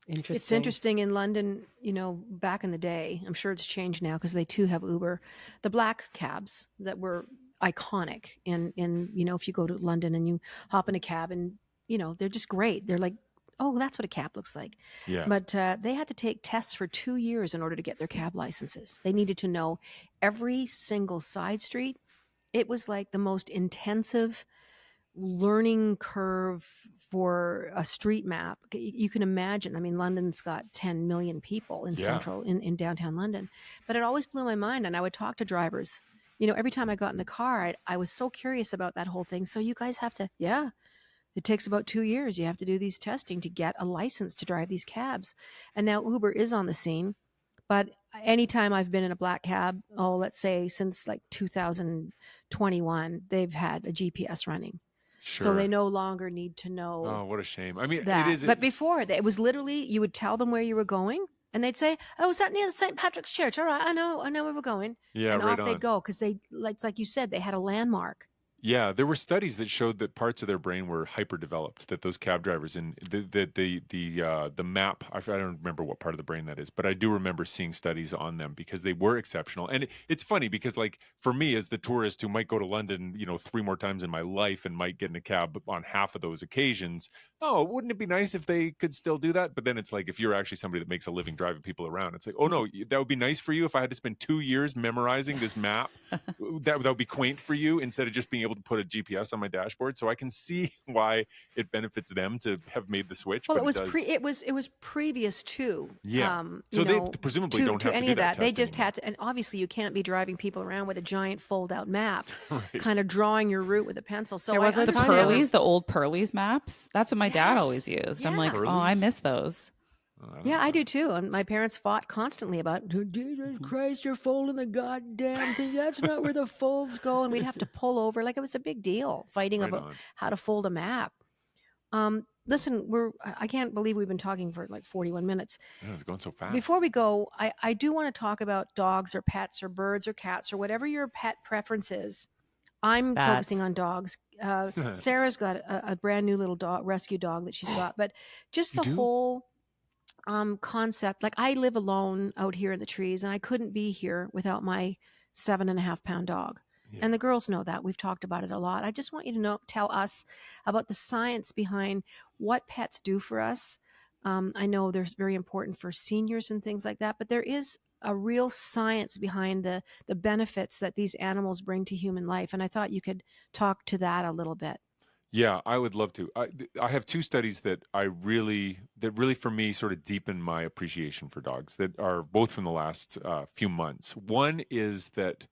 Interesting. It's interesting in London, back in the day, I'm sure it's changed now because they too have Uber, the black cabs that were iconic if you go to London and you hop in a cab and, they're just great. They're like, oh, that's what a cab looks like. Yeah. But they had to take tests for 2 years in order to get their cab licenses. They needed to know every single side street. It was like the most intensive learning curve for a street map. You can imagine. I mean, London's got 10 million people in in downtown London, but it always blew my mind. And I would talk to drivers, every time I got in the car, I was so curious about that whole thing. So you guys have to, it takes about 2 years. You have to do these testing to get a license to drive these cabs. And now Uber is on the scene. But anytime I've been in a black cab, let's say since like 2021, they've had a GPS running. Sure. So they no longer need to know. Oh, what a shame. I mean, that. it is. But before, it was literally, you would tell them where you were going, and they'd say, "Oh, is that near the St. Patrick's Church? All right, I know where we're going." Yeah, and right off they'd go because it's like you said, they had a landmark. Yeah, there were studies that showed that parts of their brain were hyper-developed. That those cab drivers and the map. I don't remember what part of the brain that is, but I do remember seeing studies on them because they were exceptional. And it's funny because, like, for me as the tourist who might go to London, 3 more times in my life and might get in a cab on half of those occasions. Oh, wouldn't it be nice if they could still do that? But then it's like if you're actually somebody that makes a living driving people around, it's like, oh no, that would be nice for you if I had to spend 2 years memorizing this map. that would be quaint for you instead of just being able to put a GPS on my dashboard. So I can see why it benefits them to have made the switch. Well, but it was previous to so they presumably don't have to any do of that. They just anymore. had to, and obviously you can't be driving people around with a giant fold-out map, Right. kind of drawing your route with a pencil. So There was a The time- Pearlies, the old Pearlies maps. That's what my dad always used. I'm like, Pearlies? oh, I miss those. I do too. And my parents fought constantly about, Jesus Christ, you're folding the goddamn thing. That's not where the folds go. And we'd have to pull over. Like it was a big deal fighting about how to fold a map. Listen, I can't believe we've been talking for like 41 minutes. Yeah, it's going so fast. Before we go, I do want to talk about dogs or pets or birds or cats or whatever your pet preference is. I'm focusing on dogs. Sarah's got a brand new little dog, rescue dog that she's got. But just the whole concept, like I live alone out here in the trees and I couldn't be here without my 7.5-pound dog. Yeah. And the girls know that. We've talked about it a lot. I just want you to tell us about the science behind what pets do for us. I know they're very important for seniors and things like that, but there is a real science behind the benefits that these animals bring to human life. And I thought you could talk to that a little bit. Yeah, I would love to. I have 2 studies that really for me sort of deepen my appreciation for dogs that are both from the last few months. One is that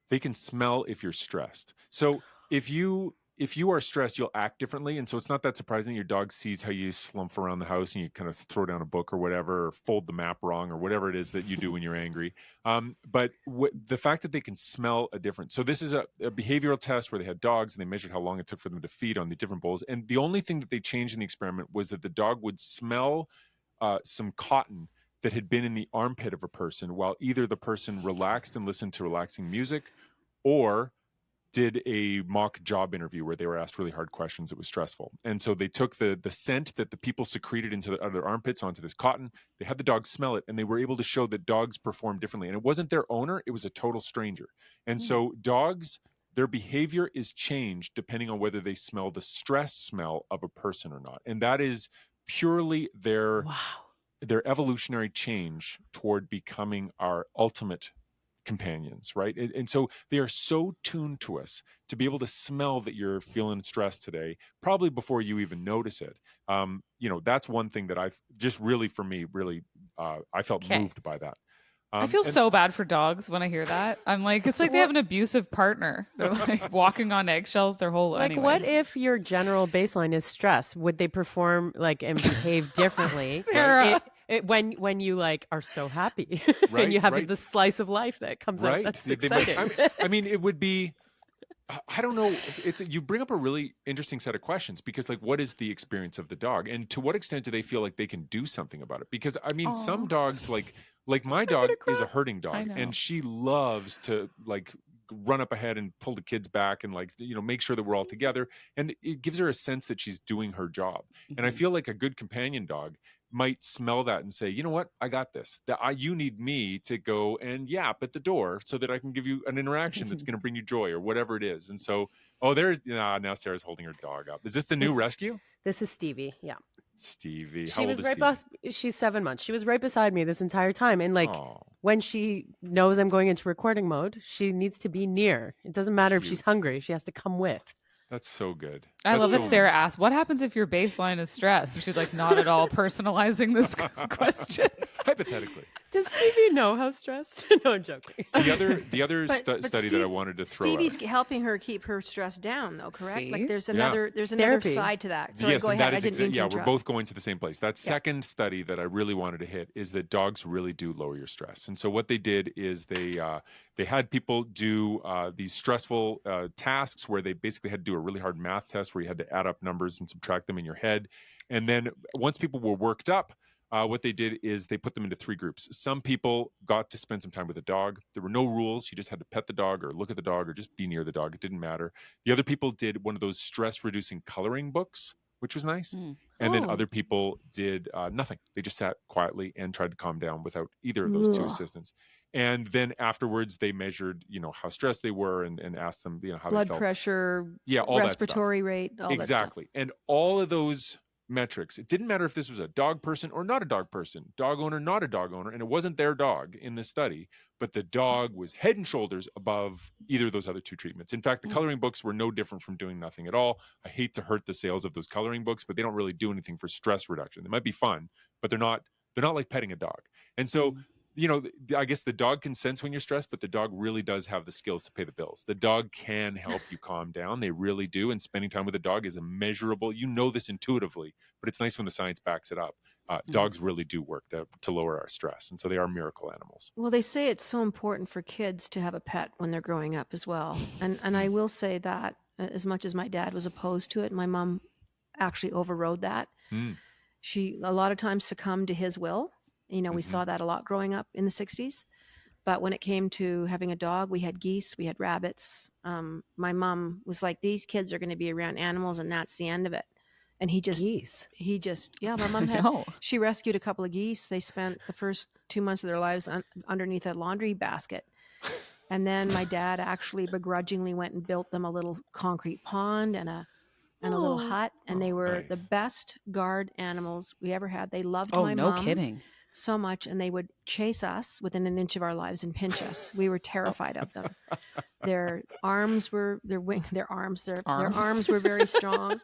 they can smell if you're stressed. So if you are stressed, you'll act differently. And so it's not that surprising that your dog sees how you slump around the house and you kind of throw down a book or whatever, or fold the map wrong or whatever it is that you do when you're angry. But the fact that they can smell a difference. So this is a behavioral test where they had dogs and they measured how long it took for them to feed on the different bowls. And the only thing that they changed in the experiment was that the dog would smell some cotton that had been in the armpit of a person while either the person relaxed and listened to relaxing music or did a mock job interview where they were asked really hard questions. It was stressful. And so they took the scent that the people secreted into their armpits onto this cotton. They had the dog smell it, and they were able to show that dogs perform differently. And it wasn't their owner. It was a total stranger. And so dogs, their behavior is changed depending on whether they smell the stress smell of a person or not. And that is purely their evolutionary change toward becoming our ultimate companions, right? And so they are so tuned to us to be able to smell that you're feeling stressed today, probably before you even notice it. That's one thing that I've just really, for me, I felt moved by that. I feel so bad for dogs when I hear that. I'm like, it's like they have an abusive partner. They're like walking on eggshells their whole life. Like, what if your general baseline is stress? Would they perform and behave differently? Sarah. When you are so happy and you have this slice of life that comes out, that's exciting. I mean, it would be, I don't know. You bring up a really interesting set of questions because what is the experience of the dog and to what extent do they feel like they can do something about it? Because I mean, some dogs like my dog is a herding dog and she loves to run up ahead and pull the kids back and make sure that we're all together. And it gives her a sense that she's doing her job. Mm-hmm. And I feel like a good companion dog might smell that and say, you know what, I got this. You need me to go and yap at the door so that I can give you an interaction that's going to bring you joy or whatever it is. And so, now Sarah's holding her dog up. Is this the new rescue? This is Stevie. Yeah. Stevie. She was right she's 7 months. She was right beside me this entire time. And like when she knows I'm going into recording mode, she needs to be near. It doesn't matter if she's hungry. She has to come with. That's so good. I love that Sarah asked, what happens if your baseline is stress? And she's like, not at all personalizing this question. Hypothetically. Does Stevie know how stressed? No, I'm joking. The other study that I wanted to throw Stevie's helping her keep her stress down, though, correct? See? Like there's another side to that. Sorry, yes, go ahead. I didn't mean to we're interrupt. both going to the same place. That second study that I really wanted to hit is that dogs really do lower your stress. And so what they did is they had people do these stressful tasks where they basically had to do a really hard math test where you had to add up numbers and subtract them in your head. And then once people were worked up, what they did is they put them into 3 groups. Some people got to spend some time with a dog. There were no rules. You just had to pet the dog or look at the dog or just be near the dog. It didn't matter. The other people did one of those stress-reducing coloring books, which was nice. And then other people did nothing. They just sat quietly and tried to calm down without either of those 2 assistants. And then afterwards, they measured, how stressed they were and asked them, how blood they felt. pressure, all respiratory rate, all exactly. that stuff. And all of those metrics, it didn't matter if this was a dog person or not a dog person, dog owner, not a dog owner, and it wasn't their dog in this study, but the dog was head and shoulders above either of those other 2 treatments. In fact, the coloring books were no different from doing nothing at all. I hate to hurt the sales of those coloring books, but they don't really do anything for stress reduction. They might be fun, but they're not like petting a dog. And so I guess the dog can sense when you're stressed, but the dog really does have the skills to pay the bills. The dog can help you calm down. They really do. And spending time with a dog is immeasurable. You know this intuitively, but it's nice when the science backs it up. Dogs really do work to lower our stress. And so they are miracle animals. Well, they say it's so important for kids to have a pet when they're growing up as well. And I will say that as much as my dad was opposed to it, my mom actually overrode that. She a lot of times succumbed to his will. We saw that a lot growing up in the 60s. But when it came to having a dog, we had geese, we had rabbits. My mom was like, these kids are going to be around animals and that's the end of it. And my mom she rescued a couple of geese. They spent the first 2 months of their lives underneath a laundry basket. And then my dad actually begrudgingly went and built them a little concrete pond and a little hut. And they were the best guard animals we ever had. They loved my mom. No kidding. So much, and they would chase us within an inch of our lives and pinch us. We were terrified of them. Their arms were their arms were very strong,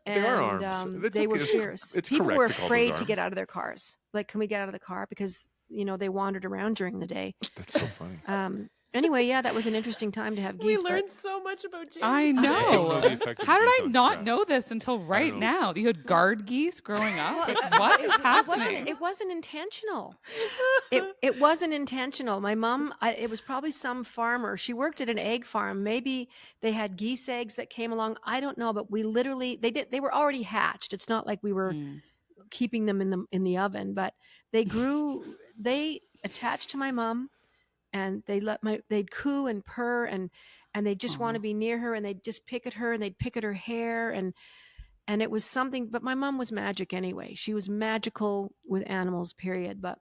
and they are arms. They were fierce. People were afraid to get out of their cars. Like, can we get out of the car? Because they wandered around during the day. That's so funny. Anyway, that was an interesting time to have geese. We learned so much about James. I know. How did I not stress. know this until right now? You had guard geese growing up? What is happening? It wasn't intentional. It wasn't intentional. My mom, it was probably some farmer. She worked at an egg farm. Maybe they had geese eggs that came along. I don't know, but we literally, they were already hatched. It's not like we were keeping them in the oven, but they grew, they attached to my mom. And they'd coo and purr and they'd just want to be near her and they'd just pick at her and they'd pick at her hair and it was something. But my mom was magic anyway. She was magical with animals, period. But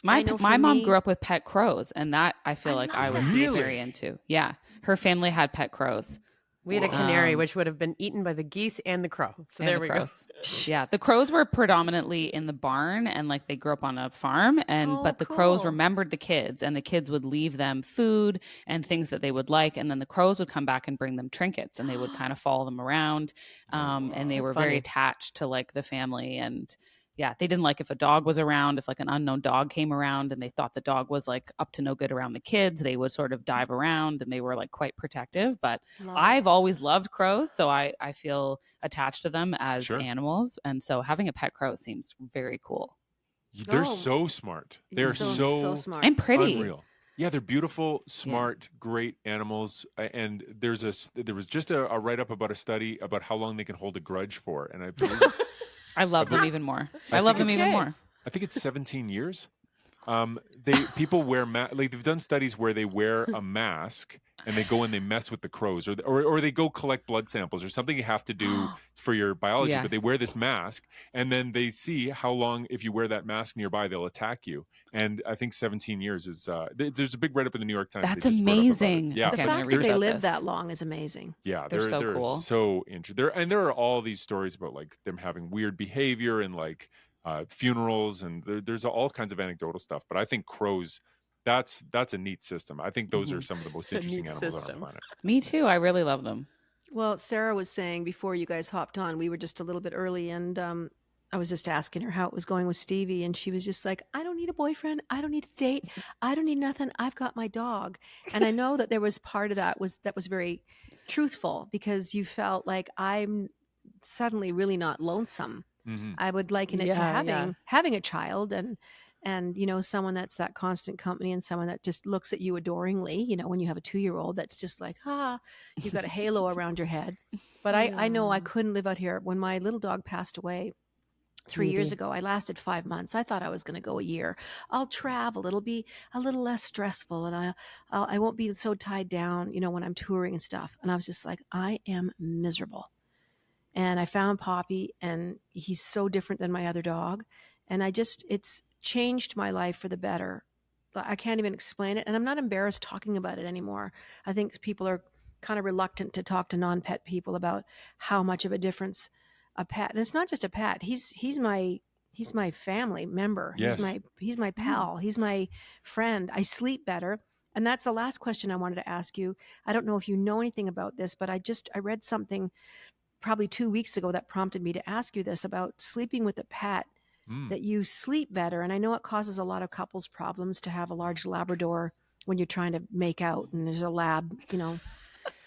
my mom grew up with pet crows, and that I feel like I would be very into. Yeah, her family had pet crows. We had a canary, which would have been eaten by the geese and the crow. So there we go. Yeah, the crows were predominantly in the barn, and like they grew up on a farm. But the crows remembered the kids, and the kids would leave them food and things that they would like, and then the crows would come back and bring them trinkets, and they would kind of follow them around. And they were very attached to like the family and. Yeah, they didn't like if a dog was around, if like an unknown dog came around and they thought the dog was like up to no good around the kids, they would sort of dive around and they were like quite protective. But I've always loved crows, so I feel attached to them as animals. And so having a pet crow seems very cool. They're so smart. They're so smart. And pretty. Unreal. Yeah, they're beautiful, smart, great animals. And there was just a write-up about a study about how long they can hold a grudge for. And I believe it's... I love them even more. I love them even more. I think it's 17 years. People wear they've done studies where they wear a mask and they go and they mess with the crows, or they go collect blood samples or something you have to do for your biology. Yeah. But they wear this mask, and then they see how long, if you wear that mask nearby, they'll attack you. And I think 17 years is there's a big write-up in the New York Times. That's They just wrote up about it. amazing. Yeah, The Okay, I'm fact gonna that read they about live this. that long is amazing. Yeah, They're so cool. So interesting. And there are all these stories about like them having weird behavior and like funerals, and there's all kinds of anecdotal stuff. But I think crows, that's a neat system. I think those are some of the most interesting neat animals system. on the planet. Me too. I really love them. Well, Sarah was saying before you guys hopped on, we were just a little bit early, and I was just asking her how it was going with Stevie, and she was just like, I don't need a boyfriend. I don't need a date. I don't need nothing. I've got my dog. And I know that there was part of that was very truthful, because you felt like, I'm suddenly really not lonesome. Mm-hmm. I would liken it to having a child, and you know, someone that's that constant company, and someone that just looks at you adoringly. You know, when you have a 2-year-old that's just like, you've got a halo around your head. But I know I couldn't live out here. When my little dog passed away 3 years ago, I lasted 5 months. I thought I was going to go a year. I'll travel. It'll be a little less stressful, and I won't be so tied down, you know, when I'm touring and stuff. And I was just like, I am miserable. And I found Poppy, and he's so different than my other dog. And it's changed my life for the better. I can't even explain it. And I'm not embarrassed talking about it anymore. I think people are kind of reluctant to talk to non-pet people about how much of a difference a pet, and it's not just a pet. He's my family member. Yes. He's my pal. He's my friend. I sleep better. And that's the last question I wanted to ask you. I don't know if you know anything about this, but I read something probably 2 weeks ago that prompted me to ask you this about sleeping with a pet, that you sleep better. And I know it causes a lot of couples problems to have a large Labrador when you're trying to make out and there's a lab, you know,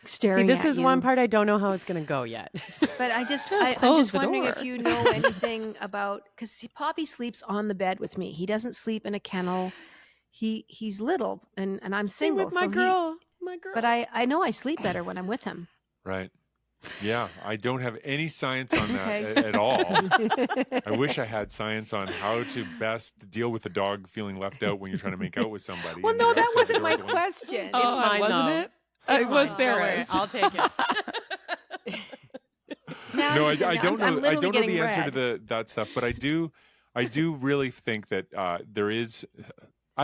staring See, this at is you. one part I don't know how it's going to go yet. But I'm close just the wondering door. if you know anything about, because Poppy sleeps on the bed with me. He doesn't sleep in a kennel. He's little, and I'm single. With my girl. But I know I sleep better when I'm with him. Right. Yeah, I don't have any science on that Okay. at all. I wish I had science on how to best deal with a dog feeling left out when you're trying to make out with somebody. Well, and no, you're that outside the wasn't door my going, question. Oh, mine, wasn't though. it? It was Don't worry, Sarah's. I'll take it. Now No, I'm I don't know. I'm I literally don't know getting the answer red. to that stuff, but I do really think that there is.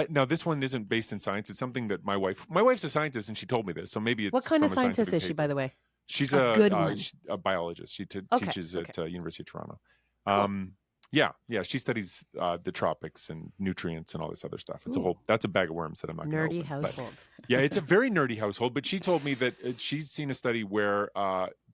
Now, this one isn't based in science. It's something that my wife's a scientist, and she told me this. So maybe it's What kind from of a scientist scientific is she, paper. by the way? She's A good one. a biologist. She Okay, teaches okay. at University of Toronto. Cool. Yeah. She studies the tropics and nutrients and all this other stuff. It's that's a bag of worms that I'm not going to Nerdy open. But household. yeah, it's a very nerdy household. But she told me that she's seen a study where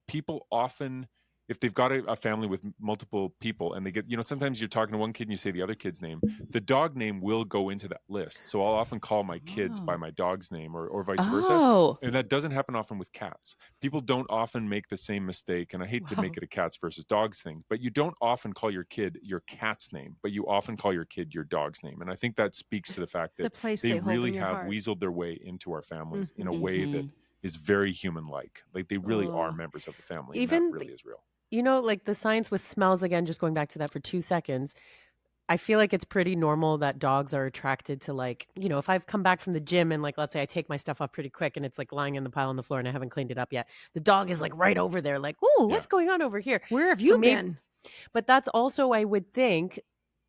people often, if they've got a family with multiple people and they get, sometimes you're talking to one kid and you say the other kid's name, the dog name will go into that list. So I'll often call my kids by my dog's name or vice versa. Oh, And that doesn't happen often with cats. People don't often make the same mistake. And I hate to make it a cats versus dogs thing, but you don't often call your kid your cat's name, but you often call your kid your dog's name. And I think that speaks to the fact The that place they hold really in your have heart. weaseled their way into our families in a Mhm. way that is very human-like. Like they really are members of the family. Even and that really is real. Like the science with smells, again, just going back to that for 2 seconds, I feel like it's pretty normal that dogs are attracted to, like, if I've come back from the gym and, like, let's say I take my stuff off pretty quick and it's like lying in the pile on the floor and I haven't cleaned it up yet, the dog is like right over there, like, ooh, what's going on over here? Where have So you maybe- been? But that's also, I would think,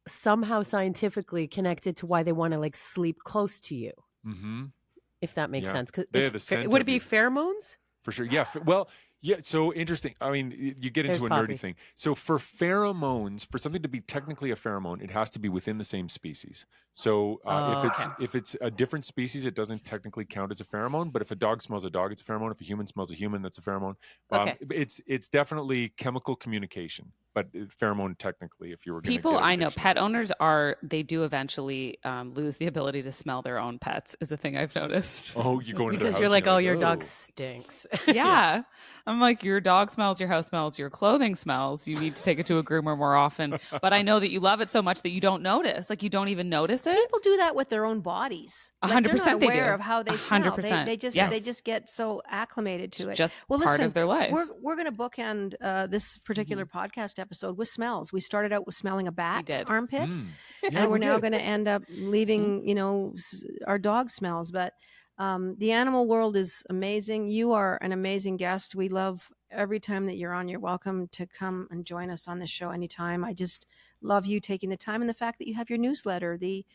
somehow scientifically connected to why they want to, like, sleep close to you, Mm-hmm. if that makes Yeah. sense. 'Cause They it's have the scent would of it be you. pheromones? For sure. Yeah. Well, yeah. So interesting. I mean, you get into There's a Poppy. nerdy thing. So for pheromones, for something to be technically a pheromone, it has to be within the same species. So if it's a different species, it doesn't technically count as a pheromone. But if a dog smells a dog, it's a pheromone. If a human smells a human, that's a pheromone. Okay. It's definitely chemical communication, but pheromone technically, if you were gonna people get a I know, dictionary. pet owners they do eventually lose the ability to smell their own pets, is a thing I've noticed. Oh, you go into their Because house you're and like, oh, your "Oh." dog stinks. Yeah. I'm like, your dog smells, your house smells, your clothing smells. You need to take it to a groomer more often. But I know that you love it so much that you don't notice. Like, you don't even notice it. People do that with their own bodies. 100% they're not they aware do. of how they smell. 100%. They just Yes. they just get so acclimated to it. It's just Well, part listen, of their life. We're going to bookend this particular podcast episode with smells. We started out with smelling a bat's did. armpit, Mm. Yeah, and we're we now did. going to end up leaving, our dog smells. But The animal world is amazing. You are an amazing guest. We love every time that you're on. You're welcome to come and join us on this show anytime. I just love you taking the time and the fact that you have your newsletter, the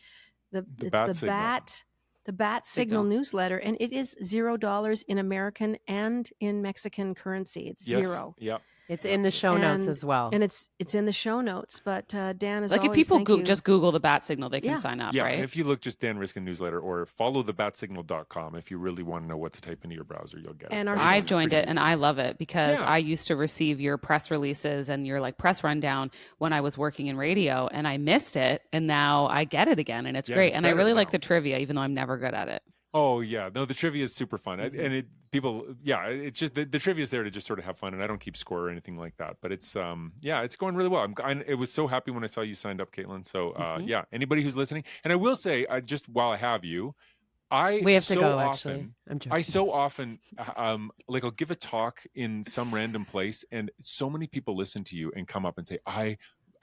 Bat Signal newsletter, and it is $0 in American and in Mexican currency. It's zero. Yep. It's in the show notes as well. And it's in the show notes. But Dan, as like always, if people thank you. just Google the Bat Signal, they can sign up, yeah, right? If you look just Dan Riskin newsletter or follow thebatsignal.com, if you really want to know what to type into your browser, you'll get it. I've joined it and I love it because I used to receive your press releases and your like press rundown when I was working in radio, and I missed it, and now I get it again, and it's great. And I really like the trivia, even though I'm never good at it. Oh yeah, no, the trivia is super fun, and it's just the trivia is there to just sort of have fun, and I don't keep score or anything like that. But it's it's going really well. I was so happy when I saw you signed up, Caitlin. So anybody who's listening, and I will say, just while I have you, we have to go. Actually, I'm joking. I so often like I'll give a talk in some random place, and so many people listen to you and come up and say,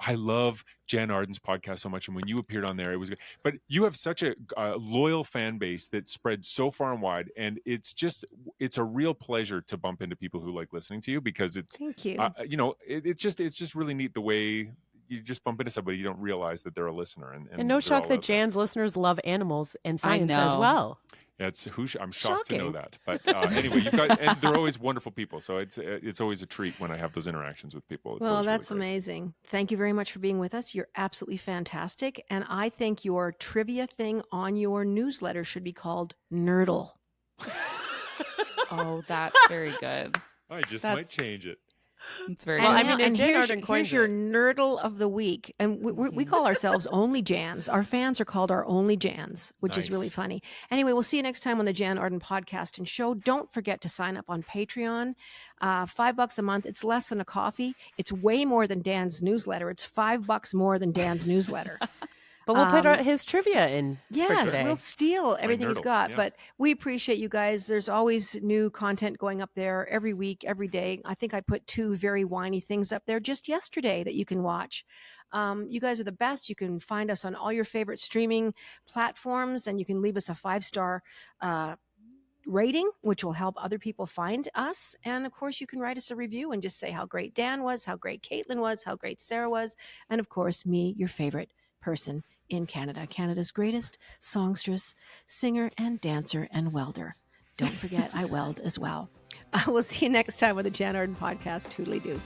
I love Jann Arden's podcast so much, and when you appeared on there, it was good. But you have such a loyal fan base that spreads so far and wide, and it's a real pleasure to bump into people who like listening to you, because it's thank you. It's just really neat the way you just bump into somebody, you don't realize that they're a listener, and no shock that Jan's listeners love animals and science as well. Yeah, I'm shocked to know that. But anyway, and they're always wonderful people. So it's always a treat when I have those interactions with people. Well, that's really amazing. Thank you very much for being with us. You're absolutely fantastic. And I think your trivia thing on your newsletter should be called Nerdle. Oh, that's very good. I might change it. It's very well, good. I mean, here's your Nerdle of the week. And we call ourselves Only Jans. Our fans are called our Only Jans, which is really funny. Anyway, we'll see you next time on the Jann Arden podcast and show. Don't forget to sign up on Patreon. $5 a month. It's less than a coffee. It's way more than Dan's newsletter. It's $5 more than Dan's newsletter. But we'll put his trivia in. Yes, we'll steal everything he's got. Yeah. But we appreciate you guys. There's always new content going up there every week, every day. I think I put 2 very whiny things up there just yesterday that you can watch. You guys are the best. You can find us on all your favorite streaming platforms, and you can leave us a 5-star rating, which will help other people find us. And of course, you can write us a review and just say how great Dan was, how great Caitlin was, how great Sarah was, and of course, me, your favorite person in Canada, Canada's greatest songstress, singer, and dancer, and welder. Don't forget, I weld as well. I will see you next time with the Jann Arden podcast. Toodly-doo.